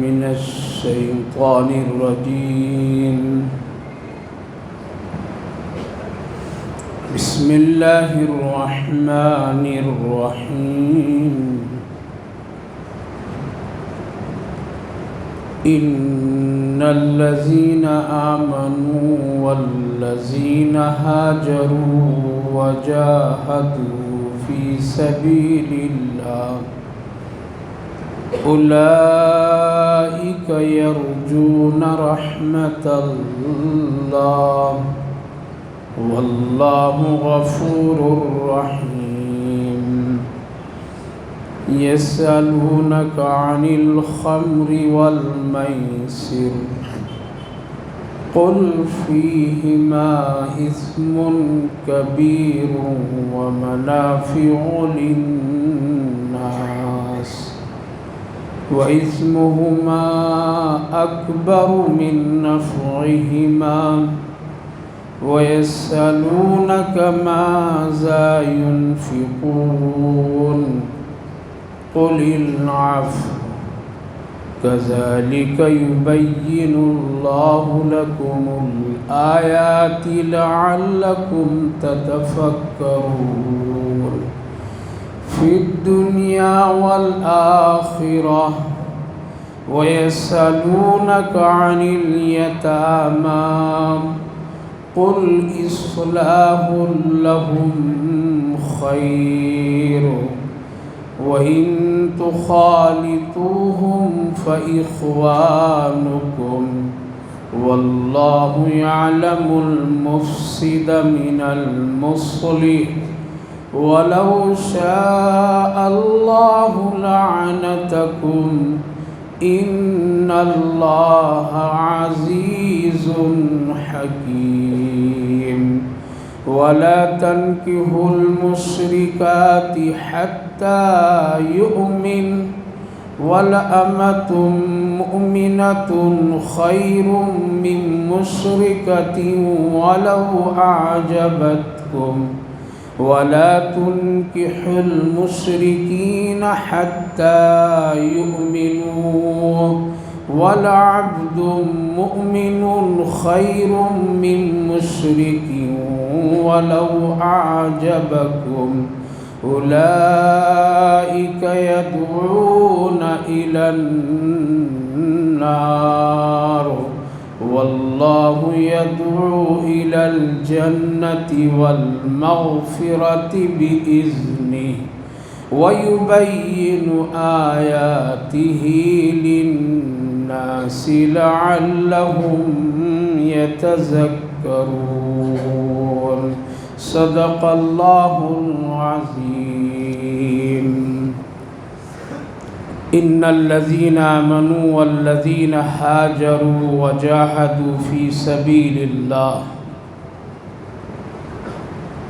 من الشيطان الرجيم. بسم الله الرحمن الرحيم. إن الذين آمنوا والذين هاجروا وجاهدوا في سبيل الله أولئك يرجون رحمة الله والله غفور رحيم. يسألونك عن الخمر والميسر قل فيهما إثم كبير ومنافع للناس وإثمهما أكبر من نفعهما ويسألونك ماذا ينفقون قل العفو كذلك يبين الله لكم الآيات لعلكم تتفكرون في الدنيا والآخرة. ويسألونك عن اليتامى قل إصلاح لهم خير وإن تخالطوهم فإخوانكم والله يعلم المفسد من المصلح ولو شاء الله لعنتكم إن الله عزيز حكيم. ولا تنكحوا المشركات حتى يؤمن ولأمة مؤمنة خير من مشركة ولو أعجبتكم ولا تنكحوا المشركين حتى يؤمنوا ولعبد مؤمن خير من مشرك ولو أعجبكم أولئك يدعون إلى النار والله يدعو إلى الجنة والمغفرة بإذنه ويبين آياته للناس لعلهم يتذكرون. صدق الله العظيم. إن الذين آمنوا والذين هاجروا وجاهدوا في سبيل الله،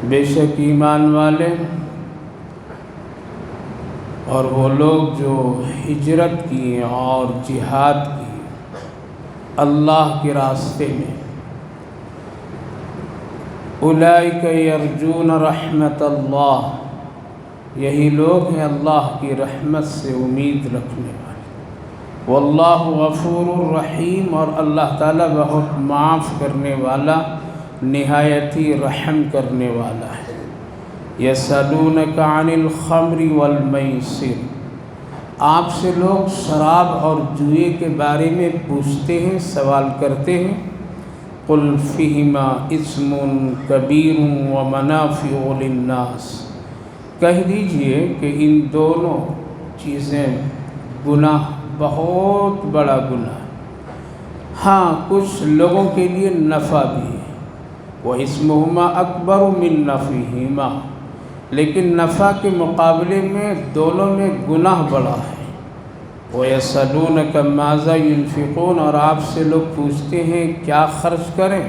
بے شک ایمان والے اور وہ لوگ جو ہجرت کی اور جہاد کی اللہ کے راستے میں، اولئک یرجون رحمت اللہ، یہی لوگ ہیں اللہ کی رحمت سے امید رکھنے والے. واللہ غفور الرحیم، اور اللہ تعالیٰ بہت معاف کرنے والا نہایت ہی رحم کرنے والا ہے. یسألونک عن الخمر والمیسر، آپ سے لوگ شراب اور جوئے کے بارے میں پوچھتے ہیں، سوال کرتے ہیں. قل فیہما اسم کبیر ومنافع للناس، کہہ دیجئے کہ ان دونوں چیزیں گناہ، بہت بڑا گناہ، ہاں کچھ لوگوں کے لیے نفع بھی ہے. وَإِثْمُهُمَا أَكْبَرُ مِن نَّفْعِهِمَا، لیکن نفع کے مقابلے میں دونوں میں گناہ بڑا ہے. وَيَسْأَلُونَكَ مَاذَا يُنْفِقُونَ، اور آپ سے لوگ پوچھتے ہیں کیا خرچ کریں.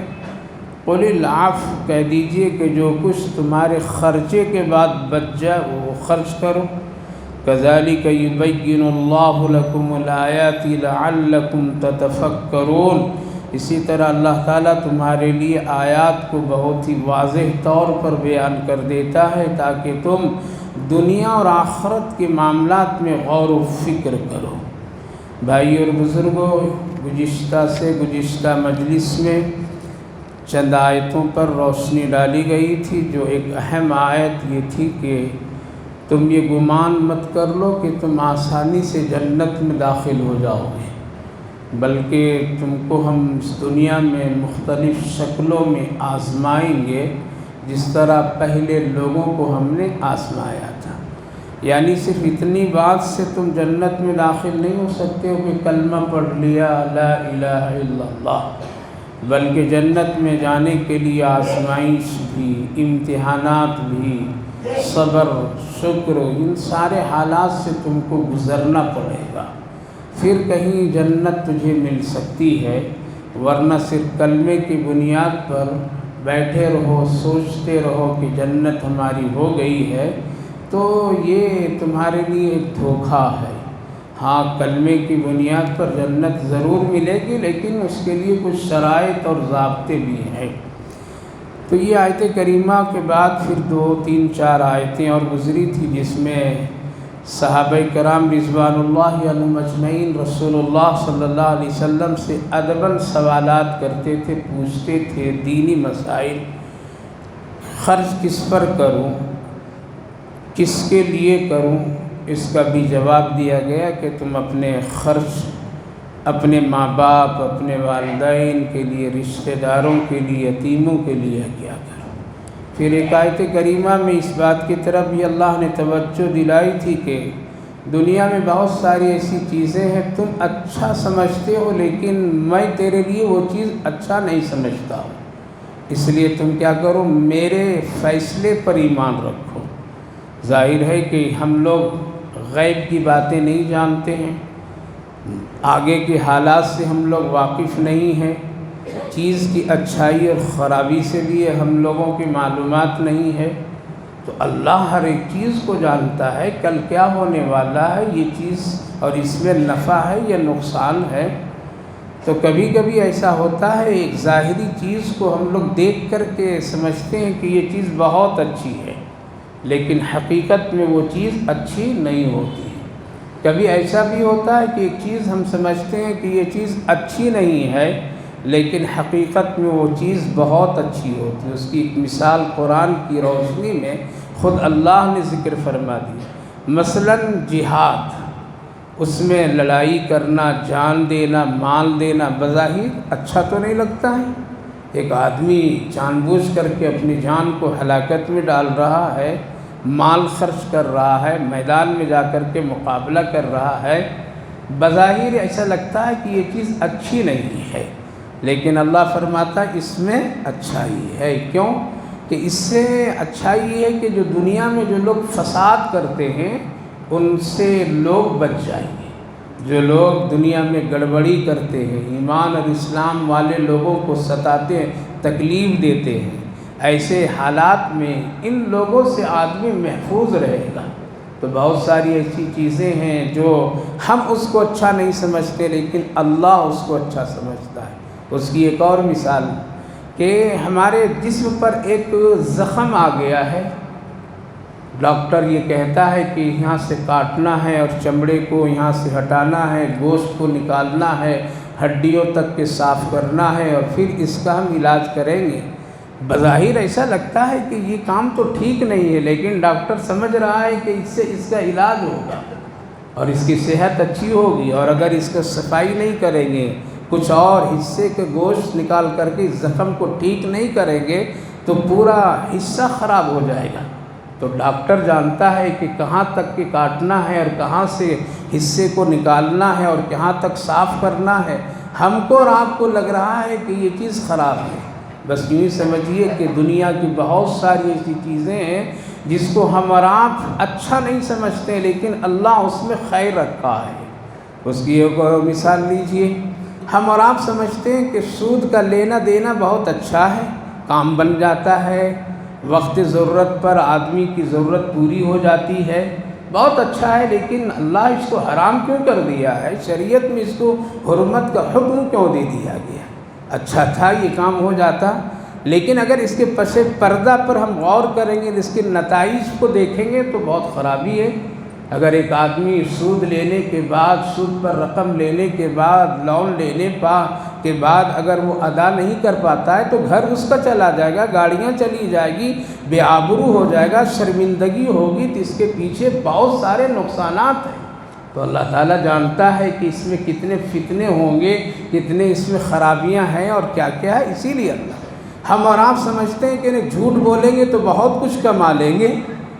قُلِ الْعَفْوَ، کہہ دیجئے کہ جو کچھ تمہارے خرچے کے بعد بچ جائے وہ خرچ کرو. كَذَلِكَ يُبَيِّنُ اللَّهُ لَكُمُ الْآيَاتِ لَعَلَّكُمْ تَتَفَكَّرُونَ، اسی طرح اللہ تعالیٰ تمہارے لیے آیات کو بہت ہی واضح طور پر بیان کر دیتا ہے تاکہ تم دنیا اور آخرت کے معاملات میں غور و فکر کرو. بھائی اور بزرگوں، گزشتہ مجلس میں چند آیتوں پر روشنی ڈالی گئی تھی، جو ایک اہم آیت یہ تھی کہ تم یہ گمان مت کر لو کہ تم آسانی سے جنت میں داخل ہو جاؤ گے، بلکہ تم کو ہم اس دنیا میں مختلف شکلوں میں آزمائیں گے، جس طرح پہلے لوگوں کو ہم نے آزمایا تھا۔ یعنی صرف اتنی بات سے تم جنت میں داخل نہیں ہو سکتے ہو کہ کلمہ پڑھ لیا لا الہ الا اللہ، بلکہ جنت میں جانے کے لیے آزمائش بھی، امتحانات بھی، صبر، شکر، ان سارے حالات سے تم کو گزرنا پڑے گا، پھر کہیں جنت تجھے مل سکتی ہے، ورنہ صرف کلمے کی بنیاد پر بیٹھے رہو، سوچتے رہو کہ جنت ہماری ہو گئی ہے، تو یہ تمہارے لیے ایک دھوکہ ہے۔ ہاں، کلمے کی بنیاد پر جنت ضرور ملے گی، لیکن اس کے لیے کچھ شرائط اور ضابطے بھی ہیں۔ تو یہ آیت کریمہ کے بعد پھر 2، 3، 4 آیتیں اور گزری تھی، جس میں صحابہ کرام رضوان اللہ علیہم اجمعین رسول اللہ صلی اللہ علیہ وسلم سے ادباً سوالات کرتے تھے، پوچھتے تھے دینی مسائل، خرچ کس پر کروں، کس کے لیے کروں، اس کا بھی جواب دیا گیا کہ تم اپنے خرچ اپنے ماں باپ، اپنے والدین کے لیے، رشتہ داروں کے لیے، یتیموں کے لیے کیا کرو۔ پھر ایک آیت کریمہ میں اس بات کی طرف بھی اللہ نے توجہ دلائی تھی کہ دنیا میں بہت ساری ایسی چیزیں ہیں تم اچھا سمجھتے ہو، لیکن میں تیرے لیے وہ چیز اچھا نہیں سمجھتا ہوں، اس لیے تم کیا کرو، میرے فیصلے پر ایمان رکھو۔ ظاہر ہے کہ ہم لوگ غیب کی باتیں نہیں جانتے ہیں، آگے کے حالات سے ہم لوگ واقف نہیں ہیں، چیز کی اچھائی اور خرابی سے بھی ہم لوگوں کی معلومات نہیں ہے، تو اللہ ہر ایک چیز کو جانتا ہے، کل کیا ہونے والا ہے یہ چیز، اور اس میں نفع ہے یا نقصان ہے۔ تو کبھی کبھی ایسا ہوتا ہے، ایک ظاہری چیز کو ہم لوگ دیکھ کر کے سمجھتے ہیں کہ یہ چیز بہت اچھی ہے، لیکن حقیقت میں وہ چیز اچھی نہیں ہوتی۔ کبھی ایسا بھی ہوتا ہے کہ ایک چیز ہم سمجھتے ہیں کہ یہ چیز اچھی نہیں ہے، لیکن حقیقت میں وہ چیز بہت اچھی ہوتی ہے۔ اس کی ایک مثال قرآن کی روشنی میں خود اللہ نے ذکر فرما دی۔ مثلاً جہاد، اس میں لڑائی کرنا، جان دینا، مال دینا بظاہر اچھا تو نہیں لگتا ہے۔ ایک آدمی جان بوجھ کر کے اپنی جان کو ہلاکت میں ڈال رہا ہے، مال خرچ کر رہا ہے، میدان میں جا کر کے مقابلہ کر رہا ہے، بظاہر ایسا لگتا ہے کہ یہ چیز اچھی نہیں ہے، لیکن اللہ فرماتا ہے اس میں اچھائی ہے۔ کیوں؟ کہ اس سے اچھائی یہ ہے کہ جو دنیا میں جو لوگ فساد کرتے ہیں ان سے لوگ بچ جائیں گے۔ جو لوگ دنیا میں گڑبڑی کرتے ہیں، ایمان اور اسلام والے لوگوں کو ستاتے ہیں، تکلیف دیتے ہیں، ایسے حالات میں ان لوگوں سے آدمی محفوظ رہے گا۔ تو بہت ساری ایسی چیزیں ہیں جو ہم اس کو اچھا نہیں سمجھتے، لیکن اللہ اس کو اچھا سمجھتا ہے۔ اس کی ایک اور مثال کہ ہمارے جسم پر ایک زخم آ گیا ہے، ڈاکٹر یہ کہتا ہے کہ یہاں سے کاٹنا ہے اور چمڑے کو یہاں سے ہٹانا ہے، گوشت کو نکالنا ہے، ہڈیوں تک کے صاف کرنا ہے، اور پھر اس کا ہم علاج کریں گے۔ بظاہر ایسا لگتا ہے کہ یہ کام تو ٹھیک نہیں ہے، لیکن ڈاکٹر سمجھ رہا ہے کہ اس سے اس کا علاج ہوگا اور اس کی صحت اچھی ہوگی، اور اگر اس کا صفائی نہیں کریں گے، کچھ اور حصے کے گوشت نکال کر کے زخم کو ٹھیک نہیں کریں گے تو پورا حصہ خراب ہو جائے گا۔ تو ڈاکٹر جانتا ہے کہ کہاں تک کہ کاٹنا ہے اور کہاں سے حصے کو نکالنا ہے اور کہاں تک صاف کرنا ہے۔ ہم کو اور آپ کو لگ رہا ہے کہ یہ چیز خراب ہے، بس یوں ہی سمجھیے کہ دنیا کی بہت ساری ایسی چیزیں ہیں جس کو ہم اور آپ اچھا نہیں سمجھتے، لیکن اللہ اس میں خیر رکھا ہے۔ اس کی ایک اور مثال لیجئے، ہم اور آپ سمجھتے ہیں کہ سود کا لینا دینا بہت اچھا ہے، کام بن جاتا ہے، وقت ضرورت پر آدمی کی ضرورت پوری ہو جاتی ہے، بہت اچھا ہے، لیکن اللہ اس کو حرام کیوں کر دیا ہے؟ شریعت میں اس کو حرمت کا حکم کیوں دے دیا گیا؟ اچھا تھا یہ کام ہو جاتا، لیکن اگر اس کے پس پردہ پر ہم غور کریں گے، اس کے نتائج کو دیکھیں گے تو بہت خرابی ہے۔ اگر ایک آدمی سود لینے کے بعد، سود پر رقم لینے کے بعد، لون لینے کے بعد اگر وہ ادا نہیں کر پاتا ہے تو گھر اس کا چلا جائے گا، گاڑیاں چلی جائے گی، بے آبرو ہو جائے گا، شرمندگی ہوگی، تو اس کے پیچھے بہت سارے نقصانات ہیں۔ تو اللہ تعالیٰ جانتا ہے کہ اس میں کتنے فتنے ہوں گے، کتنے اس میں خرابیاں ہیں اور کیا کیا ہے۔ اسی لیے ہم اور آپ سمجھتے ہیں کہ جھوٹ بولیں گے تو بہت کچھ کما لیں گے،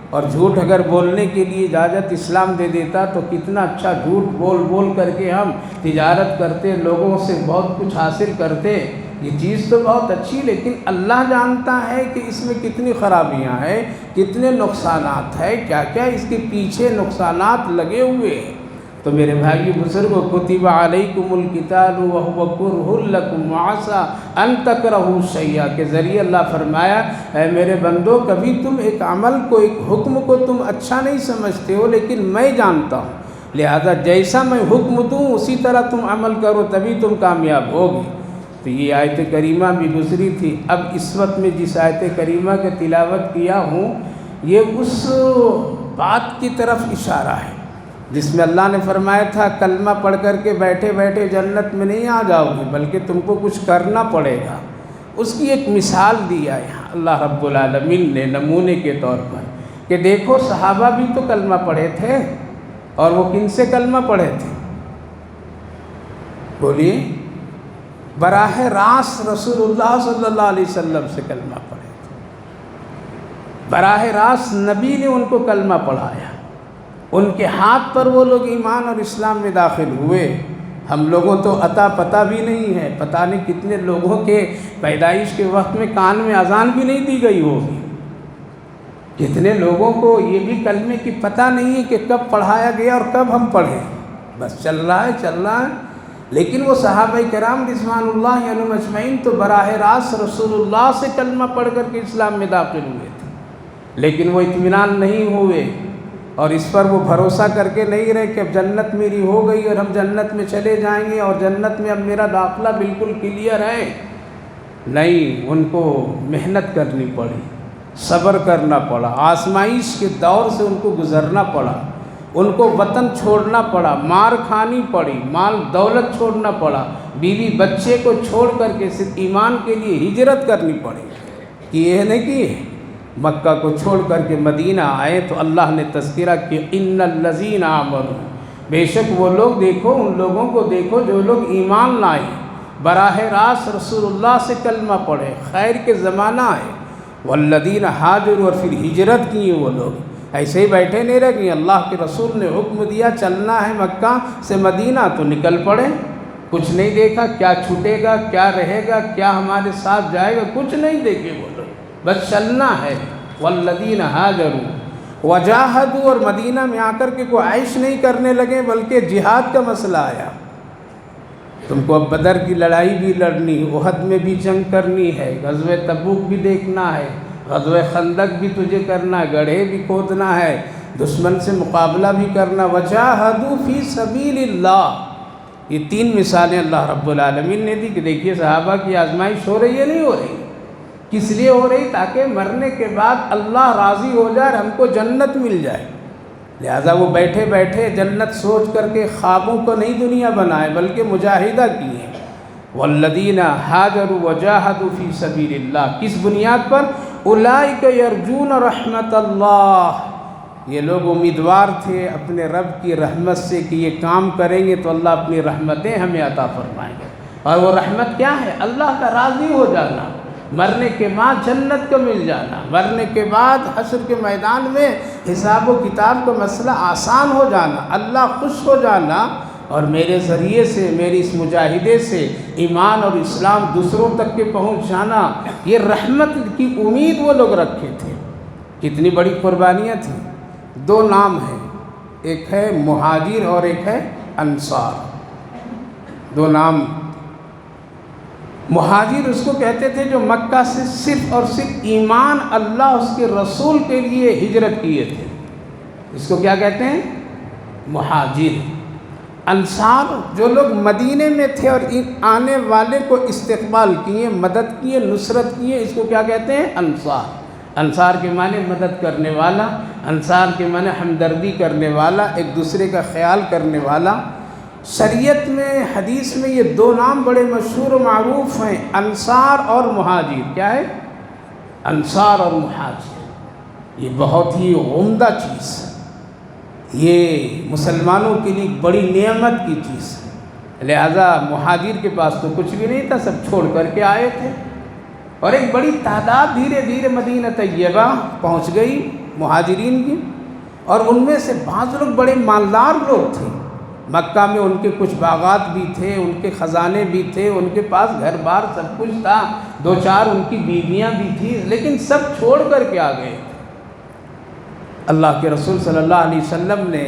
اور جھوٹ اگر بولنے کے لیے اجازت اسلام دے دیتا تو کتنا اچھا جھوٹ بول کر کے ہم تجارت کرتے، لوگوں سے بہت کچھ حاصل کرتے۔ یہ چیز تو بہت اچھی، لیکن اللہ جانتا ہے کہ اس میں کتنی خرابیاں ہیں، کتنے نقصانات ہیں، کیا کیا اس کے پیچھے نقصانات لگے ہوئے ہیں۔ تو میرے بھائی بزرگوں، کتب علیکم القتال وہو کرہ لکم وعسیٰ ان تکرہوا شیئا کے ذریعے اللہ فرمایا، اے میرے بندو، کبھی تم ایک عمل کو، ایک حکم کو تم اچھا نہیں سمجھتے ہو، لیکن میں جانتا ہوں، لہذا جیسا میں حکم دوں اسی طرح تم عمل کرو، تبھی تم کامیاب ہوگی۔ تو یہ آیت کریمہ بھی گزری تھی۔ اب اس وقت میں جس آیت کریمہ کی تلاوت کیا ہوں، یہ اس بات کی طرف اشارہ ہے جس میں اللہ نے فرمایا تھا کلمہ پڑھ کر کے بیٹھے بیٹھے جنت میں نہیں آ جاؤ گے، بلکہ تم کو کچھ کرنا پڑے گا۔ اس کی ایک مثال دیا ہے اللہ رب العالمین نے نمونے کے طور پر، کہ دیکھو صحابہ بھی تو کلمہ پڑھے تھے، اور وہ کن سے کلمہ پڑھے تھے؟ بولیے، براہ راست رسول اللہ صلی اللہ علیہ وسلم سے کلمہ پڑھے تھے، براہ راست نبی نے ان کو کلمہ پڑھایا، ان کے ہاتھ پر وہ لوگ ایمان اور اسلام میں داخل ہوئے۔ ہم لوگوں تو عطا پتہ بھی نہیں ہے، پتہ نہیں کتنے لوگوں کے پیدائش کے وقت میں کان میں اذان بھی نہیں دی گئی ہوگی، کتنے لوگوں کو یہ بھی کلمے کی پتہ نہیں ہے کہ کب پڑھایا گیا اور کب ہم پڑھیں، بس چل رہا ہے۔ لیکن وہ صحابہ کرام رضوان اللہ علیہم اجمعین تو براہ راست رسول اللہ سے کلمہ پڑھ کر کے اسلام میں داخل ہوئے تھے، لیکن وہ اطمینان نہیں ہوئے، اور اس پر وہ بھروسہ کر کے نہیں رہے کہ اب جنت میری ہو گئی اور ہم جنت میں چلے جائیں گے اور جنت میں اب میرا داخلہ بالکل کلیئر ہے۔ نہیں، ان کو محنت کرنی پڑی، صبر کرنا پڑا، آزمائش کے دور سے ان کو گزرنا پڑا، ان کو وطن چھوڑنا پڑا، مار کھانی پڑی، مال دولت چھوڑنا پڑا، بیوی بچے کو چھوڑ کر کے صرف ایمان کے لیے ہجرت کرنی پڑی۔ کہ یہ نہیں کہ مکہ کو چھوڑ کر کے مدینہ آئے تو اللہ نے تذکرہ کیا، ان الذین آمنوا، بے شک وہ لوگ، دیکھو ان لوگوں کو دیکھو جو لوگ ایمان لائے، براہ راست رسول اللہ سے کلمہ پڑھے، خیر کے زمانہ ہے، والذین ہاجروا، اور پھر ہجرت کیے، وہ لوگ ایسے ہی بیٹھے نہیں رہ گئے، اللہ کے رسول نے حکم دیا چلنا ہے مکہ سے مدینہ تو نکل پڑے، کچھ نہیں دیکھا کیا چھوٹے گا، کیا رہے گا، کیا ہمارے ساتھ جائے گا، کچھ نہیں دیکھے وہ لوگ، بس چلنا ہے۔ والذین ہاجروا وجاہدوا، اور مدینہ میں آ کر کے کوئی عیش نہیں کرنے لگے بلکہ جہاد کا مسئلہ آیا، تم کو اب بدر کی لڑائی بھی لڑنی، احد میں بھی جنگ کرنی ہے، غزوہ تبوک بھی دیکھنا ہے، غزوہ خندق بھی تجھے کرنا ہے، گڑھے بھی کھودنا ہے، دشمن سے مقابلہ بھی کرنا، وجاہدوا فی سبیل اللہ۔ یہ تین مثالیں اللہ رب العالمین نے دی کہ دیکھیے صحابہ کی آزمائش ہو رہی ہے، نہیں ہو رہی، کس لیے ہو رہی؟ تاکہ مرنے کے بعد اللہ راضی ہو جائے اور ہم کو جنت مل جائے، لہذا وہ بیٹھے بیٹھے جنت سوچ کر کے خوابوں کو نہیں دنیا بنائے بلکہ مجاہدہ کیے۔ والذین ہاجروا وجاہدوا فی سبیل اللہ، کس بنیاد پر؟ اولئک یرجون رحمت اللہ، یہ لوگ امیدوار تھے اپنے رب کی رحمت سے کہ یہ کام کریں گے تو اللہ اپنی رحمتیں ہمیں عطا فرمائیں گے، اور وہ رحمت کیا ہے؟ اللہ کا راضی ہو جانا، مرنے کے بعد جنت کو مل جانا، مرنے کے بعد حشر کے میدان میں حساب و کتاب کا مسئلہ آسان ہو جانا، اللہ خوش ہو جانا، اور میرے ذریعے سے، میری اس مجاہدے سے ایمان اور اسلام دوسروں تک کے پہنچ جانا، یہ رحمت کی امید وہ لوگ رکھے تھے۔ کتنی بڑی قربانیاں تھیں۔ دو نام ہیں، ایک ہے مہاجر اور ایک ہے انصار، دو نام۔ مہاجر اس کو کہتے تھے جو مکہ سے صرف اور صرف ایمان اللہ اس کے رسول کے لیے ہجرت کیے تھے، اس کو کیا کہتے ہیں؟ مہاجر۔ انصار جو لوگ مدینے میں تھے اور آنے والے کو استقبال کیے، مدد کیے، نصرت کیے، اس کو کیا کہتے ہیں؟ انصار۔ انصار کے معنی مدد کرنے والا، انصار کے معنی ہمدردی کرنے والا، ایک دوسرے کا خیال کرنے والا۔ شریعت میں، حدیث میں یہ دو نام بڑے مشہور و معروف ہیں، انصار اور مہاجر۔ کیا ہے؟ انصار اور مہاجر۔ یہ بہت ہی عمدہ چیز ہے، یہ مسلمانوں کے لیے بڑی نعمت کی چیز ہے۔ لہذا مہاجر کے پاس تو کچھ بھی نہیں تھا، سب چھوڑ کر کے آئے تھے، اور ایک بڑی تعداد دھیرے دھیرے مدینہ طیبہ پہنچ گئی مہاجرین کی، اور ان میں سے بعض لوگ بڑے مالدار لوگ تھے۔ مکہ میں ان کے کچھ باغات بھی تھے، ان کے خزانے بھی تھے، ان کے پاس گھر بار سب کچھ تھا، دو چار ان کی بیویاں بھی تھیں، لیکن سب چھوڑ کر کے آ گئے۔ اللہ کے رسول صلی اللہ علیہ وسلم نے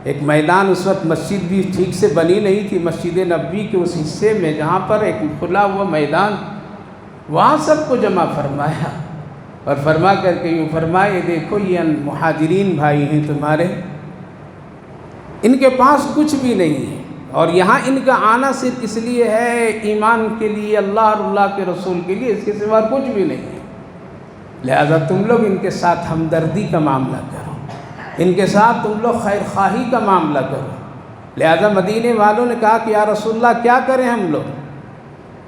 ایک میدان، اس وقت مسجد بھی ٹھیک سے بنی نہیں تھی، مسجد نبوی کے اس حصے میں جہاں پر ایک کھلا ہوا میدان، وہاں سب کو جمع فرمایا، اور فرما کر کے یوں فرمائے، دیکھو یہ مہاجرین بھائی ہیں تمہارے، ان کے پاس کچھ بھی نہیں ہے، اور یہاں ان کا آنا صرف اس لیے ہے ایمان کے لیے، اللہ اور اللہ کے رسول کے لیے، اس کے سوا کچھ بھی نہیں ہے۔ لہذا تم لوگ ان کے ساتھ ہمدردی کا معاملہ کرو، ان کے ساتھ تم لوگ خیر خواہی کا معاملہ کرو۔ لہذا مدینے والوں نے کہا کہ یا رسول اللہ کیا کریں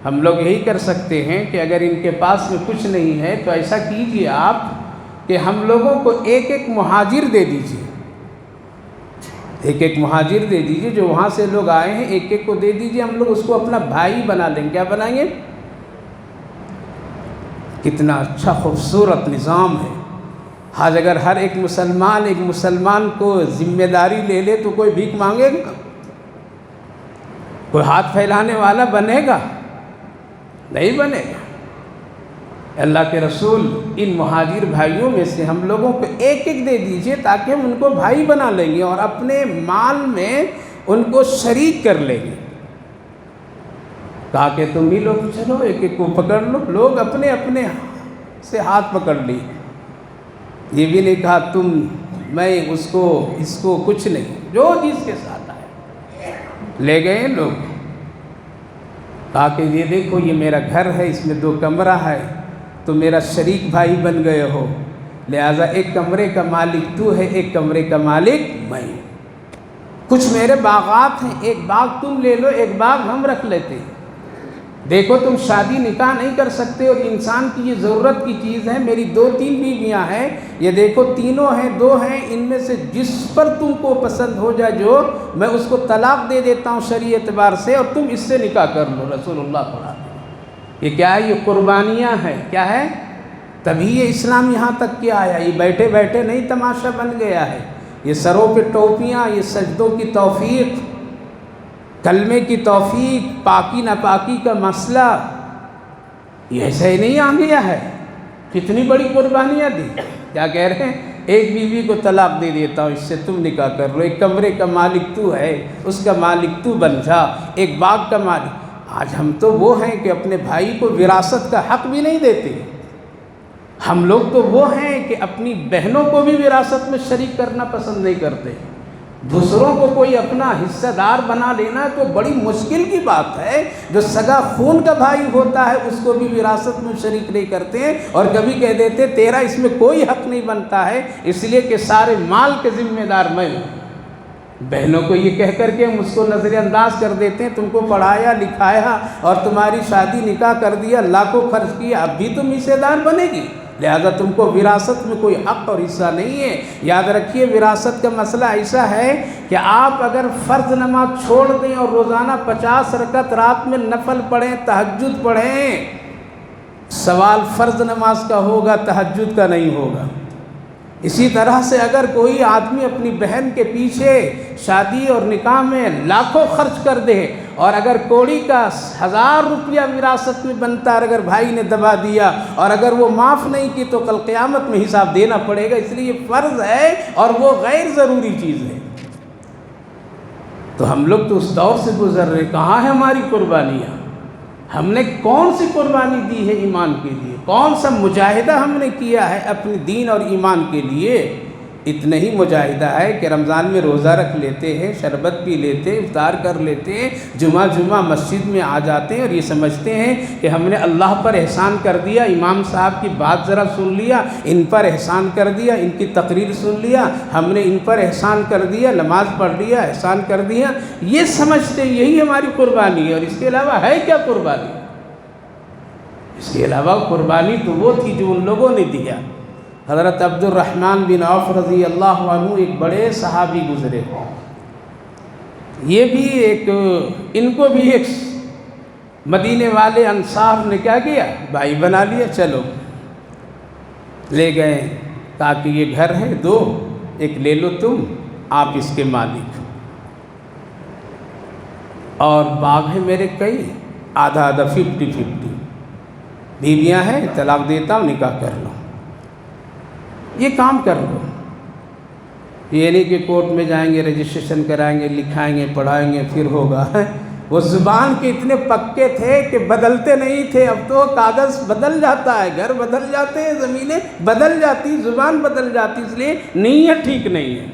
ہم لوگ یہی کر سکتے ہیں کہ اگر ان کے پاس میں کچھ نہیں ہے تو ایسا کیجئے آپ کہ ہم لوگوں کو ایک ایک مہاجر دے دیجئے، ایک ایک مہاجر دے دیجئے، جو وہاں سے لوگ آئے ہیں ایک ایک کو دے دیجئے، ہم لوگ اس کو اپنا بھائی بنا لیں۔ کیا بنائیں گے؟ کتنا اچھا خوبصورت نظام ہے۔ آج اگر ہر ایک مسلمان کو ذمہ داری لے لے تو کوئی بھیک مانگے گا؟ کوئی ہاتھ پھیلانے والا بنے گا؟ نہیں بنے گا۔ اللہ کے رسول ان مہاجر بھائیوں میں سے ہم لوگوں کو ایک ایک دے دیجئے تاکہ ہم ان کو بھائی بنا لیں گے اور اپنے مال میں ان کو شریک کر لیں گے۔ کہا کہ تم ہی لوگ چلو ایک ایک کو پکڑ لو۔ لوگ اپنے اپنے سے ہاتھ پکڑ لیے، یہ بھی نہیں کہا میں اس کو کچھ نہیں، جو جس کے ساتھ آئے لے گئے لوگ۔ کہا کہ یہ دیکھو یہ میرا گھر ہے، اس میں 2 کمرہ ہے، تو میرا شریک بھائی بن گئے ہو، لہٰذا ایک کمرے کا مالک تو ہے، ایک کمرے کا مالک میں۔ کچھ میرے باغات ہیں، ایک باغ تم لے لو، ایک باغ ہم رکھ لیتے۔ دیکھو تم شادی نکاح نہیں کر سکتے اور انسان کی یہ ضرورت کی چیز ہے، میری 2-3 بیویاں ہیں، یہ دیکھو تینوں ہیں، 2 ہیں، ان میں سے جس پر تم کو پسند ہو جائے جو میں اس کو طلاق دے دیتا ہوں شرعی اعتبار سے، اور تم اس سے نکاح کر لو۔ رسول اللہ فرماتے ہیں یہ کیا ہے؟ یہ قربانیاں ہیں۔ کیا ہے؟ تبھی یہ اسلام یہاں تک کیا آیا، یہ بیٹھے بیٹھے نہیں تماشا بن گیا ہے، یہ سروں پہ ٹوپیاں، یہ سجدوں کی توفیق، کلمے کی توفیق، پاکی ناپاکی کا مسئلہ، یہ ایسا ہی نہیں آ گیا ہے۔ کتنی بڑی قربانیاں دی۔ کیا کہہ رہے ہیں؟ ایک بیوی کو طلاق دے دیتا ہوں، اس سے تم نکاح کر لو، ایک کمرے کا مالک تو ہے، اس کا مالک تو بن جا، ایک باغ کا مالک۔ آج ہم تو وہ ہیں کہ اپنے بھائی کو وراثت کا حق بھی نہیں دیتے۔ ہم لوگ تو وہ ہیں کہ اپنی بہنوں کو بھی وراثت میں شریک کرنا پسند نہیں کرتے۔ دوسروں کو کوئی اپنا حصہ دار بنا لینا تو بڑی مشکل کی بات ہے۔ جو سگا خون کا بھائی ہوتا ہے اس کو بھی وراثت میں شریک نہیں کرتے ہیں، اور کبھی کہہ دیتے تیرا اس میں کوئی حق نہیں بنتا ہے، اس لیے کہ سارے مال کے ذمہ دار میں ہوں۔ بہنوں کو یہ کہہ کر کے ہم اس کو نظر انداز کر دیتے ہیں، تم کو پڑھایا لکھایا اور تمہاری شادی نکاح کر دیا، لاکھوں خرچ کیا، اب بھی تم حصے دار بنے گی، لہذا تم کو وراثت میں کوئی حق اور حصہ نہیں ہے۔ یاد رکھیے وراثت کا مسئلہ ایسا ہے کہ آپ اگر فرض نماز چھوڑ دیں اور روزانہ 50 رکعت رات میں نفل پڑھیں، تہجد پڑھیں، سوال فرض نماز کا ہوگا، تہجد کا نہیں ہوگا۔ اسی طرح سے اگر کوئی آدمی اپنی بہن کے پیچھے شادی اور نکاح میں لاکھوں خرچ کر دے، اور اگر کوڑی کا 1000 روپیہ وراثت میں بنتا ہے، اگر بھائی نے دبا دیا اور اگر وہ معاف نہیں کی تو کل قیامت میں حساب دینا پڑے گا۔ اس لیے یہ فرض ہے اور وہ غیر ضروری چیز ہے۔ تو ہم لوگ تو اس دور سے گزر رہے، کہاں ہے ہماری قربانیاں؟ ہم نے کون سی قربانی دی ہے ایمان کے لیے؟ کون سا مجاہدہ ہم نے کیا ہے اپنے دین اور ایمان کے لیے؟ اتنا ہی مجاہدہ ہے کہ رمضان میں روزہ رکھ لیتے ہیں، شربت پی لیتے ہیں، افطار کر لیتے ہیں، جمعہ مسجد میں آ جاتے ہیں اور یہ سمجھتے ہیں کہ ہم نے اللہ پر احسان کر دیا، امام صاحب کی بات ذرا سن لیا، ان پر احسان کر دیا، ان کی تقریر سن لیا، ہم نے ان پر احسان کر دیا، نماز پڑھ لیا، احسان کر دیا، یہ سمجھتے ہیں یہی ہماری قربانی ہے۔ اور اس کے علاوہ ہے کیا قربانی؟ اس کے علاوہ قربانی تو وہ تھی جو ان لوگوں نے دیا۔ حضرت عبد الرحمن بن عوف رضی اللہ عنہ ایک بڑے صحابی گزرے، یہ بھی ان کو بھی ایک مدینے والے انصار نے کیا کیا، بھائی بنا لیا، چلو لے گئے، کہا کہ یہ گھر ہے دو، ایک لے لو تم، آپ اس کے مالک، اور باغ ہے میرے کئی، آدھا 50-50، بیویاں ہیں، طلاق دیتا ہوں، نکاح کر لو، یہ کام کر لو۔ یہ نہیں کہ کورٹ میں جائیں گے، رجسٹریشن کرائیں گے، لکھائیں گے، پڑھائیں گے، پھر ہوگا۔ وہ زبان کے اتنے پکے تھے کہ بدلتے نہیں تھے۔ اب تو کاغذ بدل جاتا ہے، گھر بدل جاتے ہیں، زمینیں بدل جاتی، زبان بدل جاتی، اس لیے نیت ٹھیک نہیں ہے۔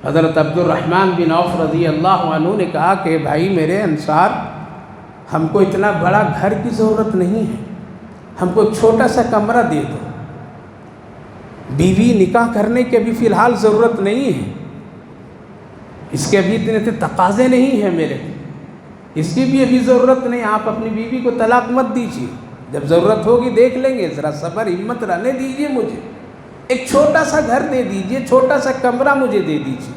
حضرت عبد الرحمن بن عوف رضی اللہ عنہ نے کہا کہ بھائی میرے انصار، ہم کو اتنا بڑا گھر کی ضرورت نہیں ہے، ہم کو ایک چھوٹا سا کمرہ دے دو، بیوی نکاح کرنے کی ابھی فی الحال ضرورت نہیں ہے، اس کے ابھی اتنے تقاضے نہیں ہیں میرے، اس کی بھی ابھی ضرورت نہیں، آپ اپنی بیوی کو طلاق مت دیجیے، جب ضرورت ہوگی دیکھ لیں گے، ذرا صبر ہمت رہنے دیجیے، مجھے ایک چھوٹا سا گھر دے دیجیے، چھوٹا سا کمرہ مجھے دے دیجیے،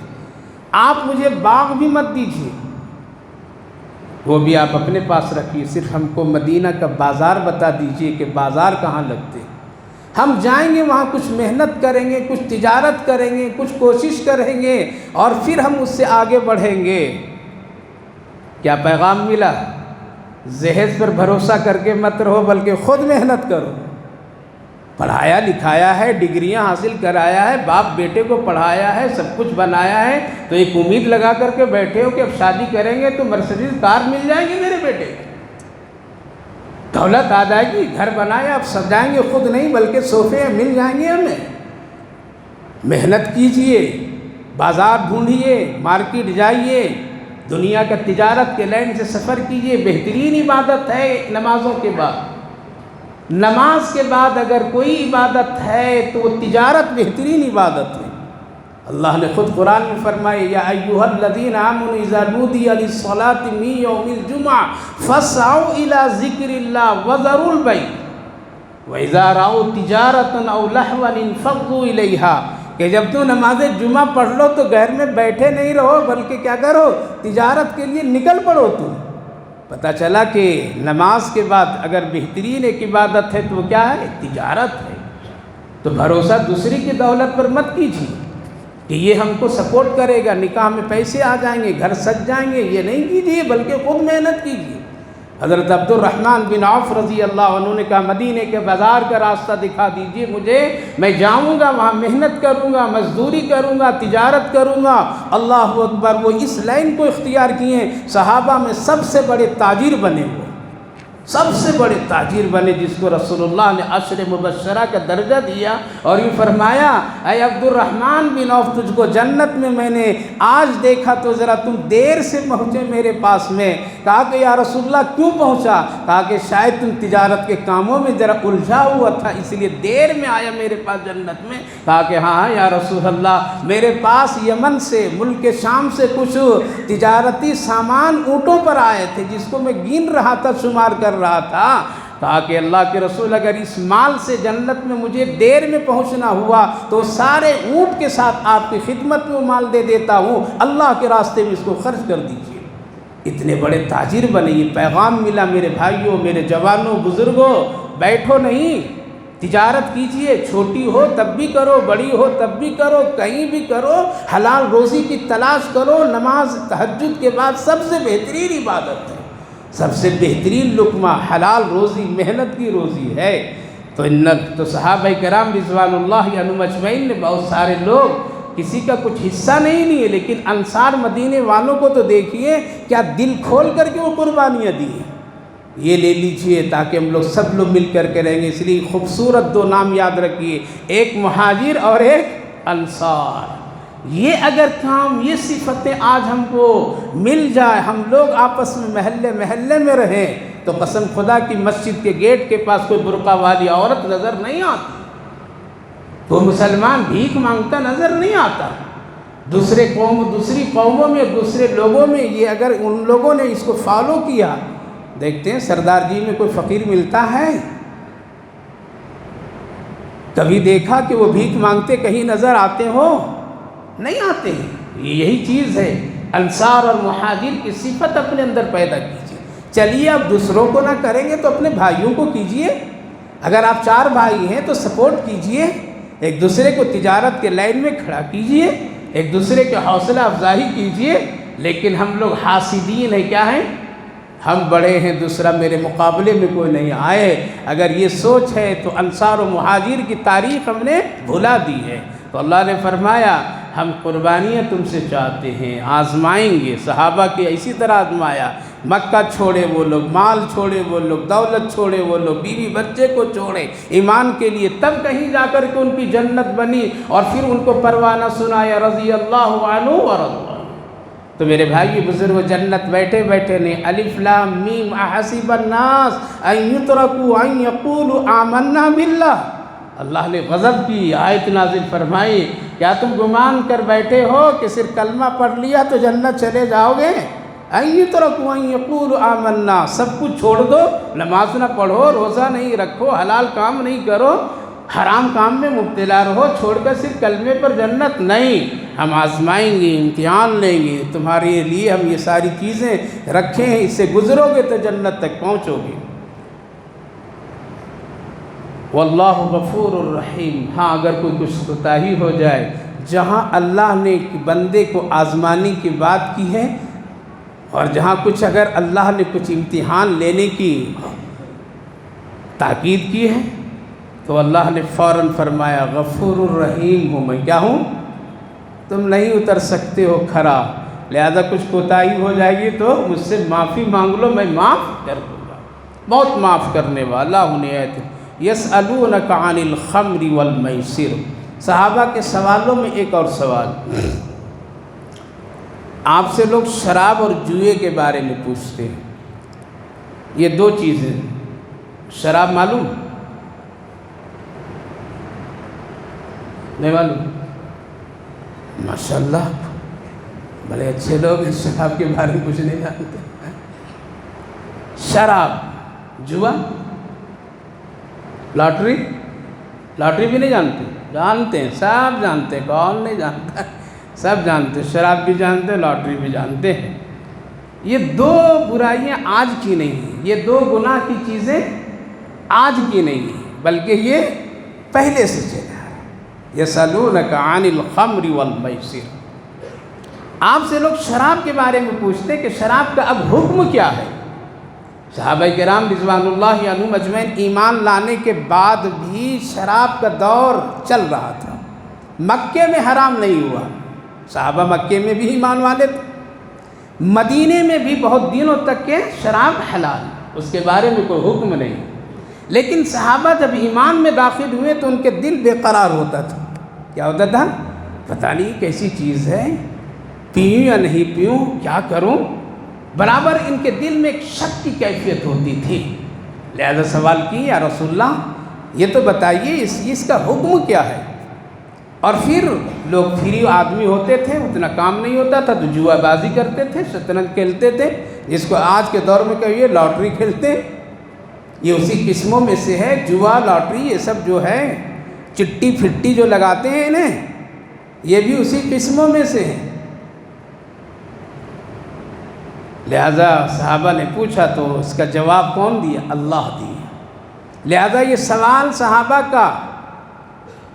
آپ مجھے باغ بھی مت دیجیے، وہ بھی آپ اپنے پاس رکھیے، صرف ہم کو مدینہ کا بازار بتا دیجیے کہ بازار کہاں لگتے، ہم جائیں گے وہاں، کچھ محنت کریں گے، کچھ تجارت کریں گے، کچھ کوشش کریں گے، اور پھر ہم اس سے آگے بڑھیں گے۔ کیا پیغام ملا؟ جہیز پر بھروسہ کر کے مت رہو، بلکہ خود محنت کرو، پڑھایا لکھایا ہے، ڈگریاں حاصل کرایا ہے، باپ بیٹے کو پڑھایا ہے، سب کچھ بنایا ہے، تو ایک امید لگا کر کے بیٹھے ہو کہ اب شادی کریں گے تو مرسیڈیز کار مل جائے گی میرے بیٹے، دولت آ جائے گی، گھر بنایا، اب سجائیں گے خود نہیں بلکہ صوفے مل جائیں گے ہمیں۔ محنت کیجئے، بازار ڈھونڈیے، مارکیٹ جائیے، دنیا کا تجارت کے لائن سے سفر کیجئے، بہترین عبادت ہے نمازوں کے بعد۔ نماز کے بعد اگر کوئی عبادت ہے تو وہ تجارت بہترین عبادت ہے۔ اللہ نے خود قرآن میں فرمائے، یا ایھا الذین آمنوا اذا نودی للصلاۃ من یوم الجمعہ فاسعوا الی ذکر اللہ وذروا البیع واذا رأوا تجارۃ او لہوا انفضوا الیہا، کہ جب تو نماز جمعہ پڑھ لو تو گھر میں بیٹھے نہیں رہو، بلکہ کیا کرو، تجارت کے لیے نکل پڑو تم۔ پتہ چلا کہ نماز کے بعد اگر بہترین ایک عبادت ہے تو وہ کیا ہے، تجارت ہے۔ تو بھروسہ دوسری کی دولت پر مت کیجیے کہ یہ ہم کو سپورٹ کرے گا، نکاح میں پیسے آ جائیں گے، گھر سج جائیں گے، یہ نہیں کیجیے، بلکہ خود محنت کیجیے۔ حضرت عبد الرحمن بن عوف رضی اللہ عنہ نے کہا مدینے کے بازار کا راستہ دکھا دیجیے مجھے، میں جاؤں گا، وہاں محنت کروں گا، مزدوری کروں گا، تجارت کروں گا۔ اللہ اکبر، وہ اس لائن کو اختیار کیے، صحابہ میں سب سے بڑے تاجر بنے، وہ سب سے بڑے تاجر بنے، جس کو رسول اللہ نے عشر مبشرہ کا درجہ دیا، اور یہ فرمایا اے عبد الرحمن بن عوف، تجھ کو جنت میں میں نے آج دیکھا تو ذرا تم دیر سے پہنچے میرے پاس میں۔ کہا کہ یا رسول اللہ کیوں پہنچا؟ کہا کہ شاید تم تجارت کے کاموں میں ذرا الجھا ہوا تھا، اس لیے دیر میں آیا میرے پاس جنت میں۔ کہا کہ ہاں یا رسول اللہ، میرے پاس یمن سے، ملک شام سے کچھ تجارتی سامان اونٹوں پر آئے تھے، جس کو میں گن رہا تھا، شمار کر رہا تھا۔ کہا کہ اللہ کے رسول، اگر اس مال سے جنت میں مجھے دیر میں پہنچنا ہوا تو سارے اونٹ کے ساتھ آپ کی خدمت میں مال دے دیتا ہوں، اللہ کے راستے میں اس کو خرچ کر دیجیے۔ اتنے بڑے تاجر بنے، یہ پیغام ملا میرے بھائیوں، میرے جوانوں، بزرگوں، بیٹھو نہیں، تجارت کیجئے، چھوٹی ہو تب بھی کرو، بڑی ہو تب بھی کرو، کہیں بھی کرو، حلال روزی کی تلاش کرو۔ نماز تہجد کے بعد سب سے بہترین عبادت ہے، سب سے بہترین لقمہ حلال روزی، محنت کی روزی ہے۔ تو صحابہ کرام رضوان اللہ عنہم اجمعین نے، بہت سارے لوگ، کسی کا کچھ حصہ نہیں لیے، لیکن انصار مدینے والوں کو تو دیکھیے کیا دل کھول کر کے وہ قربانیاں دی ہیں۔ یہ لے لیجئے تاکہ ہم لوگ سب لوگ مل کر کے رہیں گے، اس لیے خوبصورت دو نام یاد رکھیے، ایک مہاجر اور ایک انصار۔ یہ اگر کام، یہ صفتیں آج ہم کو مل جائے، ہم لوگ آپس میں محلے محلے میں رہیں، تو قسم خدا کی مسجد کے گیٹ کے پاس کوئی برقع والی عورت نظر نہیں آتی، کوئی مسلمان بھیک مانگتا نظر نہیں آتا۔ دوسری قوموں میں، دوسرے لوگوں میں یہ اگر ان لوگوں نے اس کو فالو کیا، دیکھتے ہیں سردار جی میں کوئی فقیر ملتا ہے؟ کبھی دیکھا کہ وہ بھیک مانگتے کہیں نظر آتے ہو؟ نہیں آتے ہیں۔ یہی چیز ہے، انصار اور مہاجر کی صفت اپنے اندر پیدا کیجیے۔ چلیے اب دوسروں کو نہ کریں گے تو اپنے بھائیوں کو کیجیے۔ اگر آپ 4 بھائی ہیں تو سپورٹ کیجیے، ایک دوسرے کو تجارت کے لائن میں کھڑا کیجیے، ایک دوسرے کے حوصلہ افزائی کیجیے۔ لیکن ہم لوگ حاسدین ہیں، کیا ہیں؟ ہم بڑے ہیں، دوسرا میرے مقابلے میں کوئی نہیں آئے۔ اگر یہ سوچ ہے تو انصار و مہاجر کی تاریخ ہم نے بھلا دی ہے۔ تو اللہ نے فرمایا ہم قربانیاں تم سے چاہتے ہیں، آزمائیں گے۔ صحابہ کی اسی طرح آزمایا، مکہ چھوڑے وہ لوگ، مال چھوڑے وہ لوگ، دولت چھوڑے وہ لوگ، بیوی بچے کو چھوڑے ایمان کے لیے، تب کہیں جا کر کے ان کی جنت بنی، اور پھر ان کو پروانہ سنایا رضی اللہ عنہ ورضوا۔ تو میرے بھائی بزرگ، جنت بیٹھے بیٹھے نہیں۔ الف لام میم احسب الناس ان یترکوا ان یقولوا آمنا باللہ۔ اللہ نے غضب کی آیت نازل فرمائی، کیا تم گمان کر بیٹھے ہو کہ صرف کلمہ پڑھ لیا تو جنت چلے جاؤ گے؟ ان یترکوا ان یقولوا آمنا، سب کچھ چھوڑ دو، نماز نہ پڑھو، روزہ نہیں رکھو، حلال کام نہیں کرو، حرام کام میں مبتلا رہو، چھوڑ کر صرف کلمے پر جنت نہیں۔ ہم آزمائیں گے، امتحان لیں گے، تمہارے لیے ہم یہ ساری چیزیں رکھے ہیں، اس سے گزرو گے تو جنت تک پہنچو گے۔ واللہ غفور الرحیم۔ ہاں اگر کوئی کچھ کوتاہی ہو جائے، جہاں اللہ نے بندے کو آزمانے کی بات کی ہے، اور جہاں کچھ اگر اللہ نے کچھ امتحان لینے کی تاکید کی ہے، تو اللہ نے فوراً فرمایا غفور الرحیم ہوں میں۔ کیا ہوں؟ تم نہیں اتر سکتے ہو کھرا، لہذا کچھ کوتاہی ہو جائے گی تو مجھ سے معافی مانگ لو، میں معاف کر دوں گا، بہت معاف کرنے والا ہوں۔ یسألونک عن الخمر والمیسر۔ صحابہ کے سوالوں میں ایک اور سوال، آپ سے لوگ شراب اور جوئے کے بارے میں پوچھتے ہیں۔ یہ 2 چیزیں، شراب معلوم؟ نہیں معلوم؟ ماشاءاللہ بڑے اچھے لوگ ہیں، شراب کے بارے میں کچھ نہیں جانتے۔ شراب، جوا، لاٹری بھی نہیں جانتے؟ جانتے ہیں، سب جانتے ہیں، کون نہیں جانتا؟ سب جانتے ہیں، شراب بھی جانتے ہیں، لاٹری بھی جانتے ہیں۔ یہ 2 برائیاں آج کی نہیں ہیں، یہ 2 گناہ کی چیزیں آج کی نہیں ہیں، بلکہ یہ پہلے سے چلے آ رہا ہے۔ یسألونک عن الخمر والمیسر۔ آپ سے لوگ شراب کے بارے میں پوچھتے ہیں کہ شراب کا اب حکم کیا ہے؟ صحابہ کرام رضوان اللہ عنہم اجمعین ایمان لانے کے بعد بھی شراب کا دور چل رہا تھا، مکے میں حرام نہیں ہوا، صحابہ مکے میں بھی ایمان والے تھے، مدینے میں بھی بہت دنوں تک کے شراب حلال، اس کے بارے میں کوئی حکم نہیں۔ لیکن صحابہ جب ایمان میں داخل ہوئے تو ان کے دل بے قرار ہوتا تھا۔ کیا ہوتا تھا؟ پتہ نہیں کیسی چیز ہے، پیوں یا نہیں پیوں، کیا کروں، برابر ان کے دل میں ایک شک کی کیفیت ہوتی تھی۔ لہذا سوال کی، یا رسول اللہ یہ تو بتائیے اس کا حکم کیا ہے؟ اور پھر لوگ فری آدمی ہوتے تھے، اتنا کام نہیں ہوتا تھا تو جوا بازی کرتے تھے، شطرنج کھیلتے تھے، جس کو آج کے دور میں کہیے لاٹری کھیلتے ہیں، یہ اسی قسموں میں سے ہے۔ جوا، لاٹری، یہ سب جو ہے چٹی پھٹی جو لگاتے ہیں انہیں، یہ بھی اسی قسموں میں سے ہیں۔ لہذا صحابہ نے پوچھا تو اس کا جواب کون دیا؟ اللہ دیا۔ لہذا یہ سوال صحابہ کا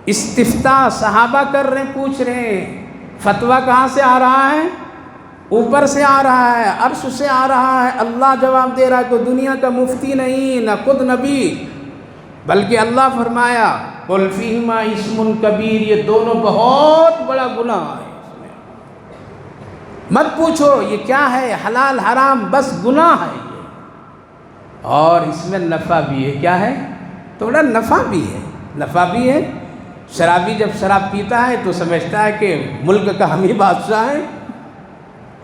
استفتاء صحابہ کر رہے ہیں، پوچھ رہے ہیں، فتویٰ کہاں سے آ رہا ہے؟ اوپر سے آ رہا ہے، عرش سے آ رہا ہے۔ اللہ جواب دے رہا ہے، کوئی دنیا کا مفتی نہیں، نہ خود نبی، بلکہ اللہ فرمایا قُلْ فِيهِمَا اسْمٌ کبیر، یہ دونوں بہت بڑا گناہ ہے، مت پوچھو یہ کیا ہے، حلال حرام، بس گناہ ہے یہ، اور اس میں نفع بھی ہے۔ کیا ہے؟ تھوڑا نفع بھی ہے، نفع بھی ہے۔ شرابی جب شراب پیتا ہے تو سمجھتا ہے کہ ملک کا ہم ہی بادشاہ ہیں،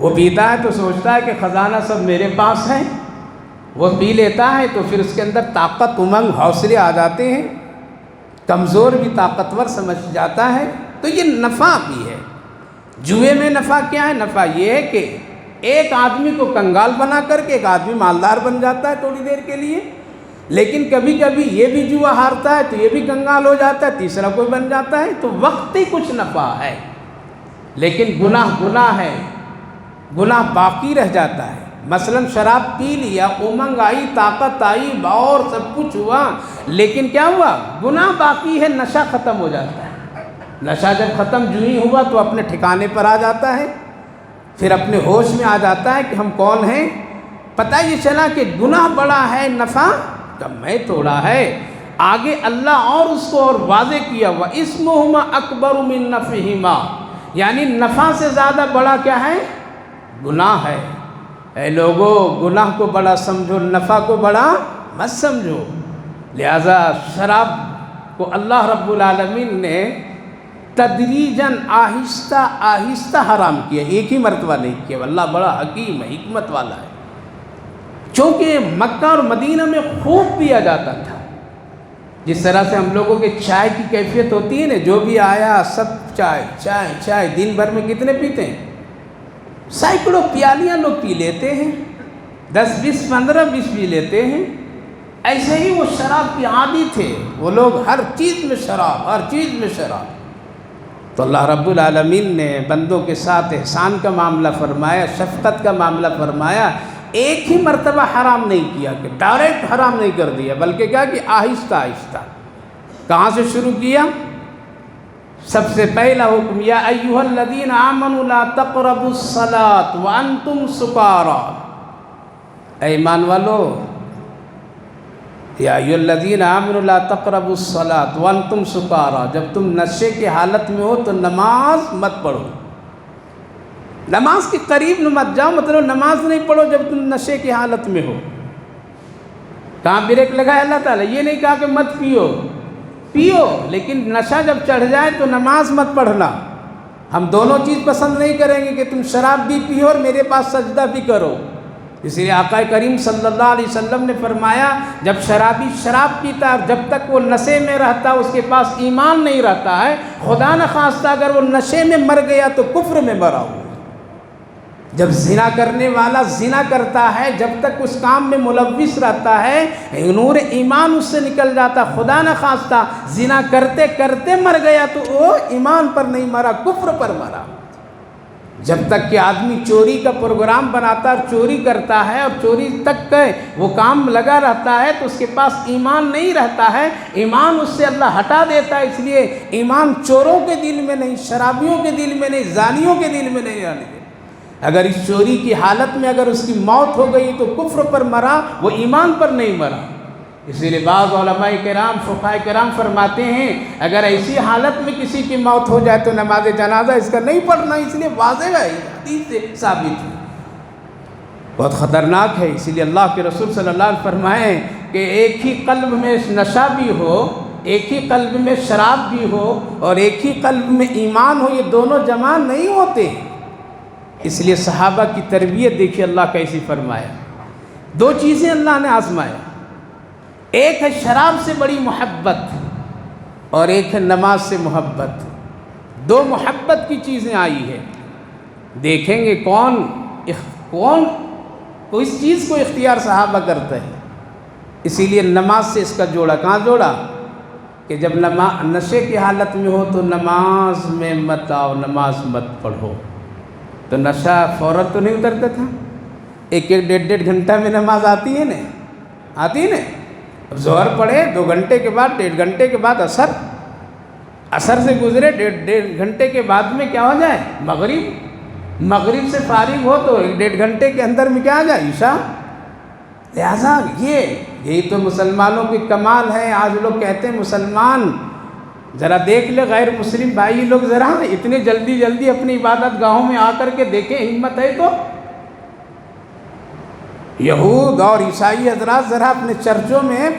وہ پیتا ہے تو سوچتا ہے کہ خزانہ سب میرے پاس ہے، وہ پی لیتا ہے تو پھر اس کے اندر طاقت، امنگ، حوصلے آ جاتے ہیں، کمزور بھی طاقتور سمجھ جاتا ہے، تو یہ نفع بھی ہے۔ جوئے میں نفع کیا ہے؟ نفع یہ ہے کہ ایک آدمی کو کنگال بنا کر کے ایک آدمی مالدار بن جاتا ہے تھوڑی دیر کے لیے، لیکن کبھی کبھی یہ بھی جوا ہارتا ہے تو یہ بھی کنگال ہو جاتا ہے، تیسرا کوئی بن جاتا ہے، تو وقتی کچھ نفع ہے، لیکن گناہ ہے، گناہ باقی رہ جاتا ہے۔ مثلا شراب پی لیا، امنگ آئی، طاقت آئی، اور سب کچھ ہوا، لیکن کیا ہوا؟ گناہ باقی ہے، نشہ ختم ہو جاتا ہے۔ نشہ جب ختم جو ہی ہوا تو اپنے ٹھکانے پر آ جاتا ہے، پھر اپنے ہوش میں آ جاتا ہے کہ ہم کون ہیں۔ پتہ یہ چلا کہ گناہ بڑا ہے، نفع کم ہے، تھوڑا ہے۔ آگے اللہ اور اس کو اور واضح کیا، وَإِسْمُهُمَا أَكْبَرُ مِن نَفْعِهِمَا، یعنی نفع سے زیادہ بڑا کیا ہے؟ گناہ ہے۔ اے لوگو، گناہ کو بڑا سمجھو، نفع کو بڑا مت سمجھو۔ لہذا شراب کو اللہ رب العالمین نے تدریجاً، آہستہ آہستہ حرام کیا، ایک ہی مرتبہ نہیں کیا۔ اللہ بڑا حکیم ہے، حکمت والا ہے۔ چونکہ مکہ اور مدینہ میں خوب پیا جاتا تھا، جس طرح سے ہم لوگوں کے چائے کی کیفیت ہوتی ہے نا، جو بھی آیا سب چائے چائے چائے، دن بھر میں کتنے پیتے ہیں؟ سینکڑوں پیالیاں لوگ پی لیتے ہیں، 10 20 15 20 پی لیتے ہیں۔ ایسے ہی وہ شراب کے عادی تھے، وہ لوگ ہر چیز میں شراب، ہر چیز میں شراب۔ تو اللہ رب العالمین نے بندوں کے ساتھ احسان کا معاملہ فرمایا، شفقت کا معاملہ فرمایا، ایک ہی مرتبہ حرام نہیں کیا کہ ڈائریکٹ حرام نہیں کر دیا، بلکہ کیا کہ آہستہ آہستہ۔ کہاں سے شروع کیا؟ سب سے پہلا حکم، یا ایھا الذین آمنوا لا تقربوا الصلاۃ وانتم سکاریٰ، اے ایمان والو، یا ایھا الذین آمنوا لا تقربوا الصلاۃ وانتم سکاریٰ، جب تم نشے کی حالت میں ہو تو نماز مت پڑھو، نماز کے قریب مت جاؤ، مطلب نماز نہیں پڑھو جب تم نشے کی حالت میں ہو۔ کہاں بریک لگایا اللہ تعالیٰ؟ یہ نہیں کہا کہ مت پیو، لیکن نشہ جب چڑھ جائے تو نماز مت پڑھنا۔ ہم دونوں چیز پسند نہیں کریں گے کہ تم شراب بھی پیو اور میرے پاس سجدہ بھی کرو۔ اس لیے آقا کریم صلی اللہ علیہ وسلم نے فرمایا، جب شرابی شراب پیتا ہے اور جب تک وہ نشے میں رہتا ہے، اس کے پاس ایمان نہیں رہتا ہے، خدا نخواستہ اگر وہ نشے میں مر گیا تو کفر میں مرا ہوا۔ جب زنا کرنے والا زنا کرتا ہے، جب تک اس کام میں ملوث رہتا ہے، نور ایمان اس سے نکل جاتا، خدا نخواستہ زنا کرتے کرتے مر گیا تو وہ ایمان پر نہیں مرا، کفر پر مرا۔ جب تک کہ آدمی چوری کا پروگرام بناتا اور چوری کرتا ہے اور چوری تک وہ کام لگا رہتا ہے تو اس کے پاس ایمان نہیں رہتا ہے، ایمان اس سے اللہ ہٹا دیتا ہے۔ اس لیے ایمان چوروں کے دل میں نہیں، شرابیوں کے دل میں نہیں، زانیوں کے دل میں نہیں رہنے۔ اگر اس چوری کی حالت میں اگر اس کی موت ہو گئی تو کفر پر مرا، وہ ایمان پر نہیں مرا۔ اسی لیے بعض علماء کرام، فقہاء کرام فرماتے ہیں اگر ایسی حالت میں کسی کی موت ہو جائے تو نماز جنازہ اس کا نہیں پڑھنا، اس لیے واضح ہے، حدیث سے ثابت ہے، بہت خطرناک ہے۔ اسی لیے اللہ کے رسول صلی اللہ علیہ وسلم فرمائیں کہ ایک ہی قلب میں نشہ بھی ہو، ایک ہی قلب میں شراب بھی ہو اور ایک ہی قلب میں ایمان ہو، یہ دونوں جمع نہیں ہوتے۔ اس لیے صحابہ کی تربیت دیکھیے اللہ کیسی فرمایا۔ 2 چیزیں اللہ نے آزمایا، ایک ہے شراب سے بڑی محبت اور ایک ہے نماز سے محبت۔ 2 محبت کی چیزیں آئی ہے، دیکھیں گے کون اس چیز کو اختیار صحابہ کرتا ہے۔ اسی لیے نماز سے اس کا جوڑا، کہاں جوڑا؟ کہ جب نشے کی حالت میں ہو تو نماز میں مت آؤ، نماز مت پڑھو۔ تو نشہ فوراً تو نہیں اترتا تھا، 1-1 گھنٹہ میں نماز آتی ہے نا، اب ظہر پڑھے 2 گھنٹے کے بعد، 1.5 گھنٹے کے بعد عصر سے گزرے 1.5 گھنٹے کے بعد میں کیا ہو جائے؟ مغرب سے فارغ ہو تو 1.5 گھنٹے کے اندر میں کیا آ جائے؟ عشاء۔ لہٰذا یہی تو مسلمانوں کی کمال ہے۔ آج لوگ کہتے ہیں مسلمان، ذرا دیکھ لے غیر مسلم بھائی لوگ، ذرا اتنے جلدی اپنی عبادت گاہوں میں آ کر کے دیکھیں، ہمت ہے تو یہود اور عیسائی حضرات ذرا اپنے چرچوں میں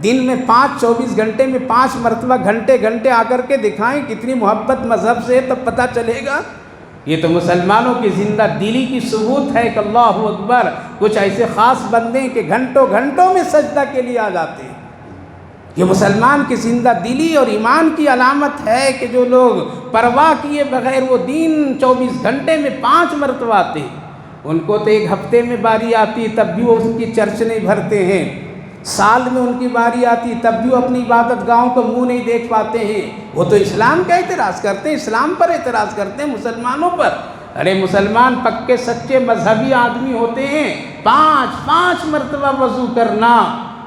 دن میں 24 گھنٹے میں 5 مرتبہ گھنٹے آ کر کے دکھائیں کتنی محبت مذہب سے، تب پتہ چلے گا۔ یہ تو مسلمانوں کی زندہ دلی کی ثبوت ہے کہ اللہ اکبر، کچھ ایسے خاص بندے ہیں کہ گھنٹوں میں سجدہ کے لیے آ جاتے ہیں۔ یہ مسلمان کی زندہ دلی اور ایمان کی علامت ہے کہ جو لوگ پرواہ کیے بغیر وہ دن 24 گھنٹے میں 5 مرتبہ آتے ہیں۔ ان کو تو 1 ہفتے میں باری آتی تب بھی وہ اس کی چرچ نہیں بھرتے ہیں، سال میں ان کی باری آتی تب بھی وہ اپنی عبادت گاہوں کو منہ نہیں دیکھ پاتے ہیں۔ وہ تو اسلام کا اعتراض کرتے ہیں، اسلام پر اعتراض کرتے ہیں، مسلمانوں پر۔ ارے مسلمان پکے سچے مذہبی آدمی ہوتے ہیں، 5 مرتبہ وضو کرنا،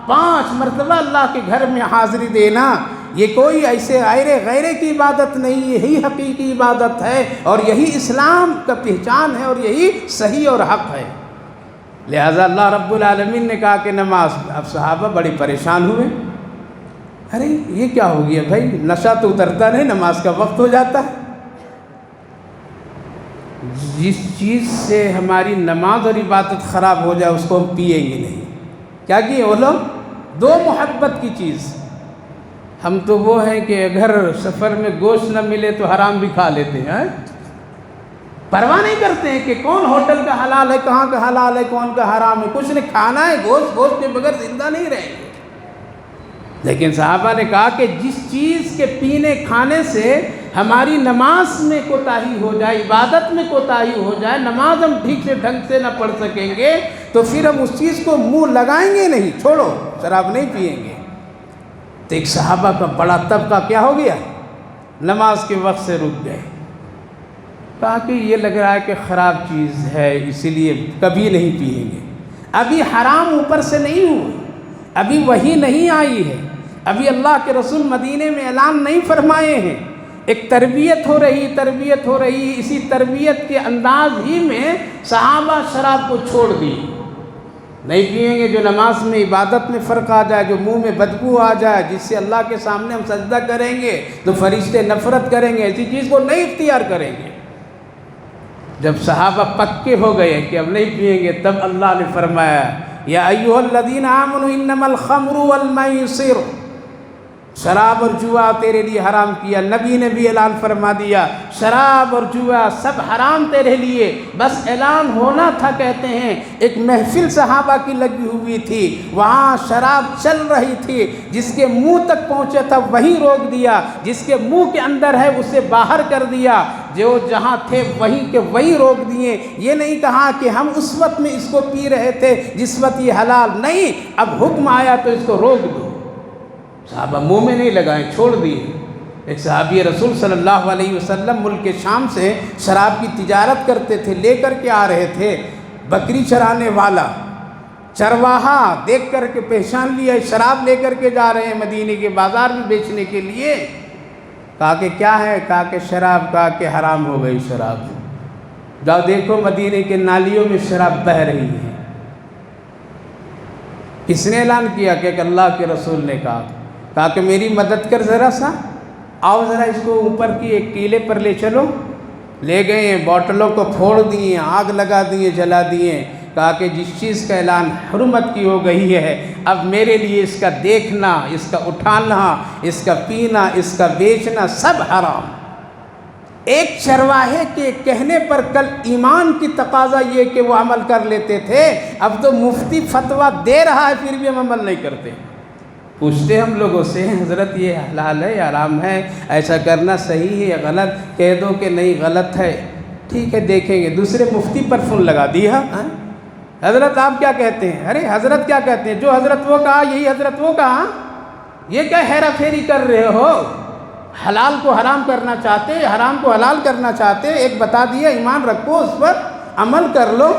5 مرتبہ اللہ کے گھر میں حاضری دینا، یہ کوئی ایسے غیرے کی عبادت نہیں، یہی حقیقی عبادت ہے اور یہی اسلام کا پہچان ہے اور یہی صحیح اور حق ہے۔ لہذا اللہ رب العالمین نے کہا کہ نماز، اب صحابہ بڑے پریشان ہوئے، ارے یہ کیا ہو گیا بھائی، نشہ تو اترتا نہیں، نماز کا وقت ہو جاتا ہے۔ جس چیز سے ہماری نماز اور عبادت خراب ہو جائے اس کو ہم پیئیں گے نہیں۔ کیا کیے وہ لوگ؟ 2 محبت کی چیز۔ ہم تو وہ ہیں کہ اگر سفر میں گوشت نہ ملے تو حرام بھی کھا لیتے ہیں، پرواہ نہیں کرتے ہیں کہ کون ہوٹل کا حلال ہے، کہاں کا حلال ہے، کون کا حرام ہے، کچھ نے کھانا ہے، گوشت کے بغیر زندہ نہیں رہیں گے۔ لیکن صحابہ نے کہا کہ جس چیز کے پینے کھانے سے ہماری نماز میں کوتاہی ہو جائے، عبادت میں کوتاہی ہو جائے، نماز ہم ٹھیک سے ڈھنگ سے نہ پڑھ سکیں گے تو پھر ہم اس چیز کو منہ لگائیں گے نہیں، چھوڑو شراب نہیں پئیں گے۔ تو ایک صحابہ کا بڑا طبقہ کیا ہو گیا، نماز کے وقت سے رک گئے، کہا کہ یہ لگ رہا ہے کہ خراب چیز ہے، اسی لیے کبھی نہیں پئیں گے۔ ابھی حرام اوپر سے نہیں ہوئے، ابھی وحی نہیں آئی ہے، ابھی اللہ کے رسول مدینے میں اعلان نہیں فرمائے ہیں، ایک تربیت ہو رہی، اسی تربیت کے انداز ہی میں صحابہ شراب کو چھوڑ دی۔ نہیں پئیں گے، جو نماز میں عبادت میں فرق آ جائے، جو منہ میں بدبو آ جائے، جس سے اللہ کے سامنے ہم سجدہ کریں گے تو فرشتے نفرت کریں گے، ایسی چیز کو نہیں اختیار کریں گے۔ جب صحابہ پکے ہو گئے کہ اب نہیں پئیں گے، تب اللہ نے فرمایا یا ایھا الذین آمنوا انما الخمر والمیسر، شراب اور جوا تیرے لیے حرام کیا۔ نبی نے بھی اعلان فرما دیا شراب اور جوا سب حرام تیرے لیے، بس اعلان ہونا تھا۔ کہتے ہیں ایک محفل صحابہ کی لگی ہوئی تھی، وہاں شراب چل رہی تھی، جس کے منہ تک پہنچا تھا وہیں روک دیا، جس کے منہ کے اندر ہے اسے باہر کر دیا، جو جہاں تھے وہیں کے وہیں روک دیے۔ یہ نہیں کہا کہ ہم اس وقت میں اس کو پی رہے تھے جس وقت یہ حلال نہیں، اب حکم آیا تو اس کو روک دو۔ صحابہ منہ میں نہیں لگائیں، چھوڑ دیے۔ ایک صحابی رسول صلی اللہ علیہ وسلم ملک شام سے شراب کی تجارت کرتے تھے، لے کر کے آ رہے تھے، بکری چرانے والا چرواہا دیکھ کر کے پہچان لیا، شراب لے کر کے جا رہے ہیں مدینے کے بازار میں بیچنے کے لیے۔ کہا کہ کیا ہے؟ کہا کہ شراب، کہا کہ حرام ہو گئی شراب۔ جاؤ دیکھو مدینے کے نالیوں میں شراب بہہ رہی ہے۔ کس نے اعلان کیا؟ کہ اللہ کے رسول نے کہا کہ میری مدد کر ذرا سا، آؤ ذرا اس کو اوپر کی ایک ٹیلے پر لے چلو۔ لے گئے ہیں، بوٹلوں کو پھوڑ دیے، آگ لگا دیے، جلا دیے۔ کہا کہ جس چیز کا اعلان حرمت کی ہو گئی ہے، اب میرے لیے اس کا دیکھنا، اس کا اٹھانا، اس کا پینا، اس کا بیچنا سب حرام۔ ایک چرواہے کے کہنے پر کل ایمان کی تقاضا یہ کہ وہ عمل کر لیتے تھے، اب تو مفتی فتویٰ دے رہا ہے پھر بھی ہم عمل نہیں کرتے۔ پوچھتے ہم لوگوں سے حضرت یہ حلال ہے یا حرام ہے، ایسا کرنا صحیح ہے یا غلط؟ کہہ دو کہ نہیں غلط ہے، ٹھیک ہے دیکھیں گے۔ دوسرے مفتی پر فون لگا دیا، حضرت آپ کیا کہتے ہیں؟ ارے حضرت کیا کہتے ہیں؟ جو حضرت وہ کہا یہی حضرت وہ کہا، یہ کیا ہیرا پھیری کر رہے ہو؟ حلال کو حرام کرنا چاہتے، حرام کو حلال کرنا چاہتے، ایک بتا دیا، ایمان رکھو، اس پر عمل کر لو،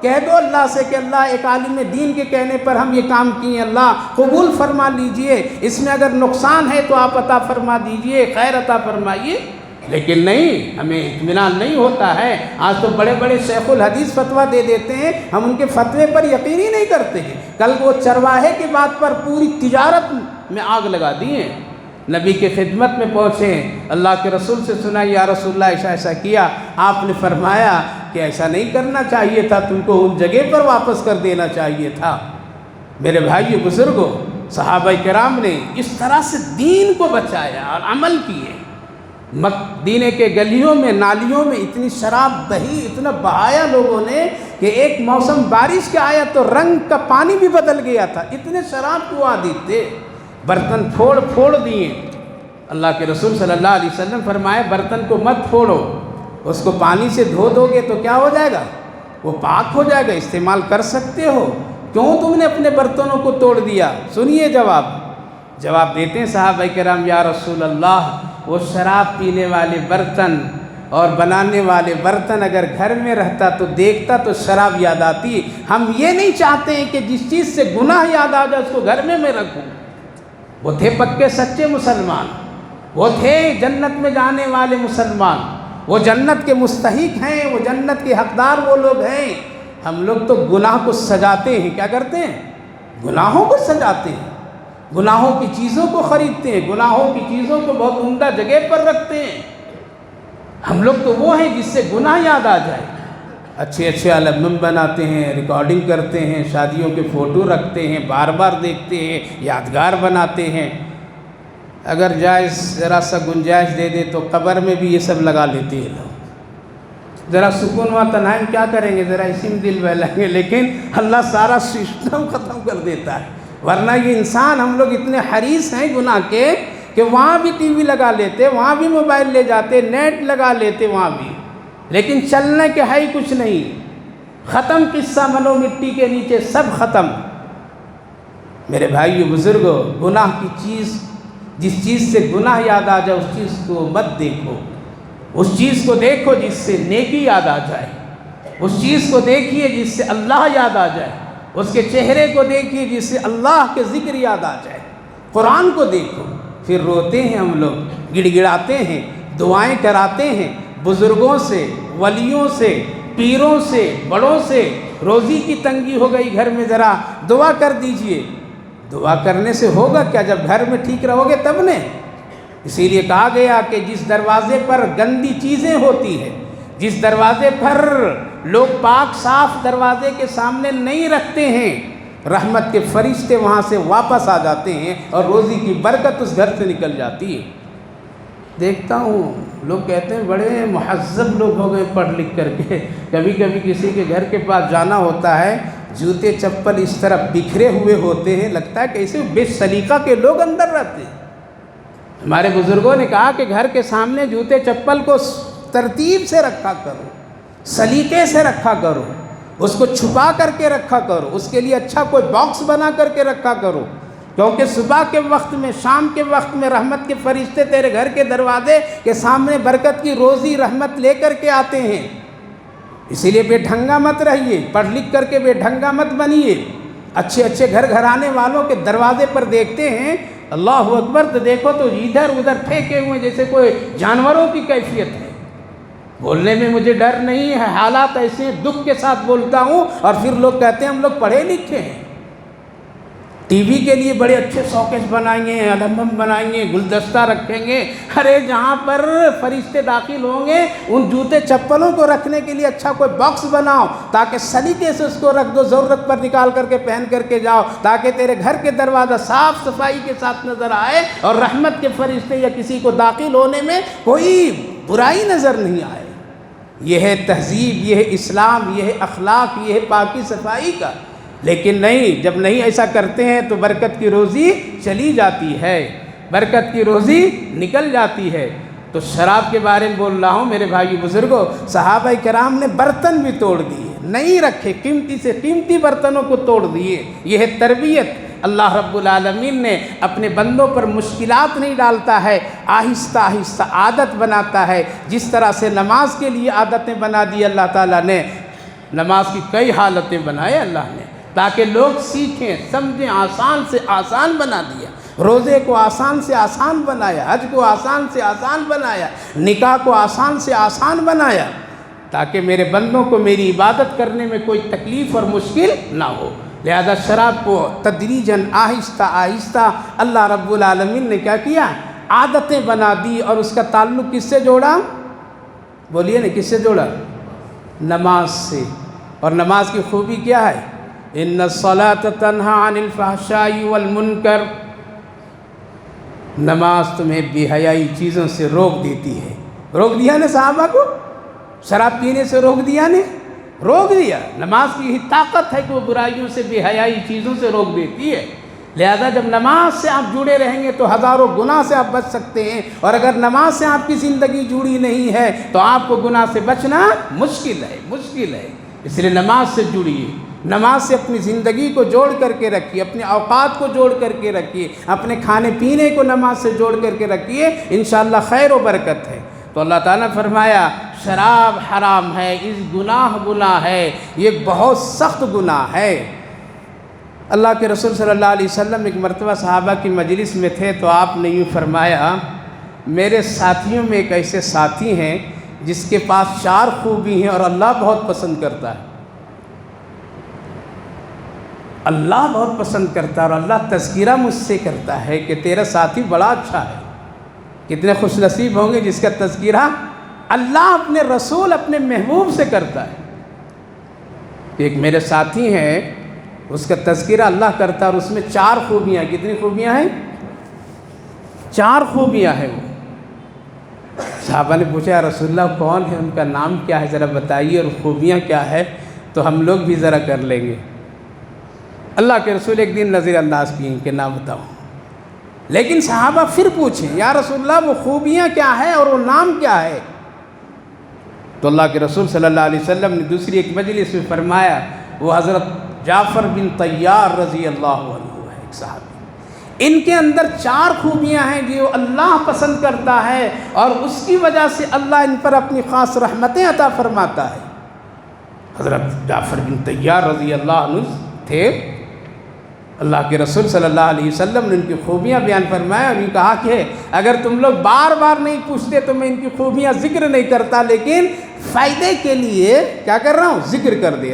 کہہ دو اللہ سے کہ اللہ ایک عالم دین کے کہنے پر ہم یہ کام کیے، اللہ قبول فرما لیجئے، اس میں اگر نقصان ہے تو آپ عطا فرما دیجئے، خیر عطا فرمائیے۔ لیکن نہیں، ہمیں اطمینان نہیں ہوتا ہے۔ آج تو بڑے بڑے شیخ الحدیث فتویٰ دے دیتے ہیں، ہم ان کے فتوے پر یقین ہی نہیں کرتے ہیں۔ کل وہ چرواہے کی بات پر پوری تجارت میں آگ لگا دیے۔ نبی کے خدمت میں پہنچے، اللہ کے رسول سے سنا یا رسول اللہ ایسا ایسا کیا۔ آپ نے فرمایا کہ ایسا نہیں کرنا چاہیے تھا، تم کو ان جگہ پر واپس کر دینا چاہیے تھا۔ میرے بھائیو بزرگوں، صحابہ کرام نے اس طرح سے دین کو بچایا اور عمل کیے۔ مدینے کے گلیوں میں نالیوں میں اتنی شراب بہی، اتنا بہایا لوگوں نے کہ ایک موسم بارش کا آیا تو رنگ کا پانی بھی بدل گیا تھا، اتنے شراب کو عادی تھے۔ برتن پھوڑ پھوڑ دیے۔ اللہ کے رسول صلی اللہ علیہ وسلم فرمایا برتن کو مت پھوڑو، اس کو پانی سے دھو دو گے تو کیا ہو جائے گا؟ وہ پاک ہو جائے گا، استعمال کر سکتے ہو، کیوں تم نے اپنے برتنوں کو توڑ دیا؟ سنیے جواب دیتے ہیں صحابہ کرام، یا رسول اللہ وہ شراب پینے والے برتن اور بنانے والے برتن اگر گھر میں رہتا تو دیکھتا تو شراب یاد آتی۔ ہم یہ نہیں چاہتے ہیں کہ جس چیز سے گناہ یاد آ جائے اس کو گھر میں رکھوں۔ وہ تھے پکے سچے مسلمان، وہ تھے جنت میں جانے والے مسلمان، وہ جنت کے مستحق ہیں، وہ جنت کے حقدار وہ لوگ ہیں۔ ہم لوگ تو گناہ کو سجاتے ہیں، کیا کرتے ہیں؟ گناہوں کو سجاتے ہیں، گناہوں کی چیزوں کو خریدتے ہیں، گناہوں کی چیزوں کو بہت عمدہ جگہ پر رکھتے ہیں۔ ہم لوگ تو وہ ہیں جس سے گناہ یاد آ جائے۔ اچھے اچھے البم بناتے ہیں، ریکارڈنگ کرتے ہیں، شادیوں کے فوٹو رکھتے ہیں، بار بار دیکھتے ہیں، یادگار بناتے ہیں۔ اگر جائز ذرا سا گنجائش دے دے تو قبر میں بھی یہ سب لگا لیتے ہیں لوگ۔ ذرا سکون و تنہائی کیا کریں گے، ذرا اسی میں دل بہلائیں گے، لیکن اللہ سارا سسٹم ختم کر دیتا ہے۔ ورنہ یہ انسان، ہم لوگ اتنے حریص ہیں گناہ کے کہ وہاں بھی ٹی وی لگا لیتے، وہاں بھی موبائل لے جاتے، نیٹ لگا لیتے وہاں بھی، لیکن چلنے کے ہے ہی کچھ نہیں۔ ختم قصہ منو مٹی کے نیچے، سب ختم۔ میرے بھائیو بزرگو، گناہ کی چیز، جس چیز سے گناہ یاد آ جائے اس چیز کو مت دیکھو، اس چیز کو دیکھو جس سے نیکی یاد آ جائے، اس چیز کو دیکھیے جس سے اللہ یاد آ جائے، اس کے چہرے کو دیکھیے جس سے اللہ کے ذکر یاد آ جائے۔ قرآن کو دیکھو، پھر روتے ہیں ہم لوگ، گڑ گڑاتے ہیں، دعائیں کراتے ہیں بزرگوں سے، ولیوں سے، پیروں سے، بڑوں سے۔ روزی کی تنگی ہو گئی گھر میں، ذرا دعا کر دیجئے۔ دعا کرنے سے ہوگا کیا؟ جب گھر میں ٹھیک رہو گے تب نے۔ اسی لیے کہا گیا کہ جس دروازے پر گندی چیزیں ہوتی ہیں، جس دروازے پر لوگ پاک صاف دروازے کے سامنے نہیں رکھتے ہیں، رحمت کے فرشتے وہاں سے واپس آ جاتے ہیں اور روزی کی برکت اس گھر سے نکل جاتی ہے۔ دیکھتا ہوں لوگ کہتے ہیں بڑے مہذب لوگ ہو گئے پڑھ لکھ کر کے، کبھی کبھی کسی کے گھر کے پاس جانا ہوتا ہے، جوتے چپل اس طرح بکھرے ہوئے ہوتے ہیں، لگتا ہے کیسے بے سلیقہ کے لوگ اندر رہتے ہیں۔ ہمارے بزرگوں نے کہا کہ گھر کے سامنے جوتے چپل کو ترتیب سے رکھا کرو، سلیقے سے رکھا کرو، اس کو چھپا کر کے رکھا کرو، اس کے لیے اچھا کوئی باکس بنا کر کے رکھا کرو، کیونکہ صبح کے وقت میں، شام کے وقت میں رحمت کے فرشتے تیرے گھر کے دروازے کے سامنے برکت کی روزی رحمت لے کر کے آتے ہیں۔ اسی لیے بے ڈھنگا مت رہیے، پڑھ لکھ کر کے بے ڈھنگا مت بنیے۔ اچھے اچھے گھر گھرانے والوں کے دروازے پر دیکھتے ہیں، اللہ اکبر، تو دیکھو تو ادھر ادھر پھینکے ہوئے جیسے کوئی جانوروں کی کیفیت ہے۔ بولنے میں مجھے ڈر نہیں ہے، حالات ایسے ہیں، دکھ کے ساتھ بولتا ہوں، اور پھر لوگ کہتے ہیں ہم لوگ پڑھے لکھے ہیں۔ ٹی وی کے لیے بڑے اچھے ساکٹ بنائیں گے، البم بنائیں گے، گلدستہ رکھیں گے۔ ارے جہاں پر فرشتے داخل ہوں گے ان جوتے چپلوں کو رکھنے کے لیے اچھا کوئی باکس بناؤ، تاکہ سلیقے سے اس کو رکھ دو، ضرورت پر نکال کر کے پہن کر کے جاؤ، تاکہ تیرے گھر کے دروازہ صاف صفائی کے ساتھ نظر آئے اور رحمت کے فرشتے یا کسی کو داخل ہونے میں کوئی برائی نظر نہیں آئے۔ یہ ہے تہذیب، یہ ہے اسلام، یہ ہے اخلاق، یہ ہے پاکی صفائی کا۔ لیکن نہیں، جب نہیں ایسا کرتے ہیں تو برکت کی روزی چلی جاتی ہے، برکت کی روزی نکل جاتی ہے۔ تو شراب کے بارے میں بول رہا ہوں میرے بھائی بزرگوں، صحابہ کرام نے برتن بھی توڑ دیے، نہیں رکھے، قیمتی سے قیمتی برتنوں کو توڑ دیے۔ یہ ہے تربیت۔ اللہ رب العالمین نے اپنے بندوں پر مشکلات نہیں ڈالتا ہے، آہستہ آہستہ عادت بناتا ہے۔ جس طرح سے نماز کے لیے عادتیں بنا دی اللہ تعالیٰ نے، نماز کی کئی حالتیں بنائے اللہ نے تاکہ لوگ سیکھیں سمجھیں، آسان سے آسان بنا دیا۔ روزے کو آسان سے آسان بنایا، حج کو آسان سے آسان بنایا، نکاح کو آسان سے آسان بنایا، تاکہ میرے بندوں کو میری عبادت کرنے میں کوئی تکلیف اور مشکل نہ ہو۔ لہذا شراب کو تدریجاً آہستہ آہستہ اللہ رب العالمین نے کیا کیا؟ عادتیں بنا دی، اور اس کا تعلق کس سے جوڑا؟ بولیے نا، کس سے جوڑا؟ نماز سے۔ اور نماز کی خوبی کیا ہے؟ ان الصلاۃ تنہی عن الفحشاء والمنکر، نماز تمہیں بے حیائی چیزوں سے روک دیتی ہے۔ روک دیا نے صحابہ کو، شراب پینے سے روک دیا نے، روک دیا۔ نماز کی یہی طاقت ہے کہ وہ برائیوں سے، بے حیائی چیزوں سے روک دیتی ہے۔ لہذا جب نماز سے آپ جڑے رہیں گے تو ہزاروں گناہ سے آپ بچ سکتے ہیں، اور اگر نماز سے آپ کی زندگی جڑی نہیں ہے تو آپ کو گناہ سے بچنا مشکل ہے۔ اس لیے نماز سے جڑیے، نماز سے اپنی زندگی کو جوڑ کر کے رکھیے، اپنے اوقات کو جوڑ کر کے رکھیے، اپنے کھانے پینے کو نماز سے جوڑ کر کے رکھیے، انشاءاللہ خیر و برکت ہے۔ تو اللہ تعالیٰ نے فرمایا شراب حرام ہے، اس گناہ ہے، یہ بہت سخت گناہ ہے۔ اللہ کے رسول صلی اللہ علیہ وسلم ایک مرتبہ صحابہ کی مجلس میں تھے تو آپ نے یوں فرمایا، میرے ساتھیوں میں ایک ایسے ساتھی ہیں جس کے پاس 4 خوبی ہیں اور اللہ بہت پسند کرتا ہے۔ اللہ بہت پسند کرتا ہے اور اللہ تذکرہ مجھ سے کرتا ہے کہ تیرا ساتھی بڑا اچھا ہے۔ کتنے خوش نصیب ہوں گے جس کا تذکرہ اللہ اپنے رسول، اپنے محبوب سے کرتا ہے۔ ایک میرے ساتھی ہیں، اس کا تذکرہ اللہ کرتا ہے اور اس میں 4 خوبیاں۔ کتنی خوبیاں ہیں؟ 4 خوبیاں ہیں وہ۔ صحابہ نے پوچھا یا رسول اللہ کون ہے، ان کا نام کیا ہے، ذرا بتائیے، اور خوبیاں کیا ہے تو ہم لوگ بھی ذرا کر لیں گے۔ اللہ کے رسول ایک دن نظر انداز کیے کہ نہ بتاؤ، لیکن صحابہ پھر پوچھیں یا رسول اللہ وہ خوبیاں کیا ہے اور وہ نام کیا ہے؟ تو اللہ کے رسول صلی اللہ علیہ وسلم نے دوسری ایک مجلس میں فرمایا، وہ حضرت جعفر بن طیار رضی اللہ عنہ ہے، ایک صحابی، ان کے اندر 4 خوبیاں ہیں جو اللہ پسند کرتا ہے اور اس کی وجہ سے اللہ ان پر اپنی خاص رحمتیں عطا فرماتا ہے۔ حضرت جعفر بن طیار رضی اللہ عنہ تھے، اللہ کے رسول صلی اللہ علیہ وسلم نے ان کی خوبیاں بیان فرمایا اور یہ کہا کہ اگر تم لوگ بار بار نہیں پوچھتے تو میں ان کی خوبیاں ذکر نہیں کرتا، لیکن فائدے کے لیے کیا کر رہا ہوں، ذکر کر دے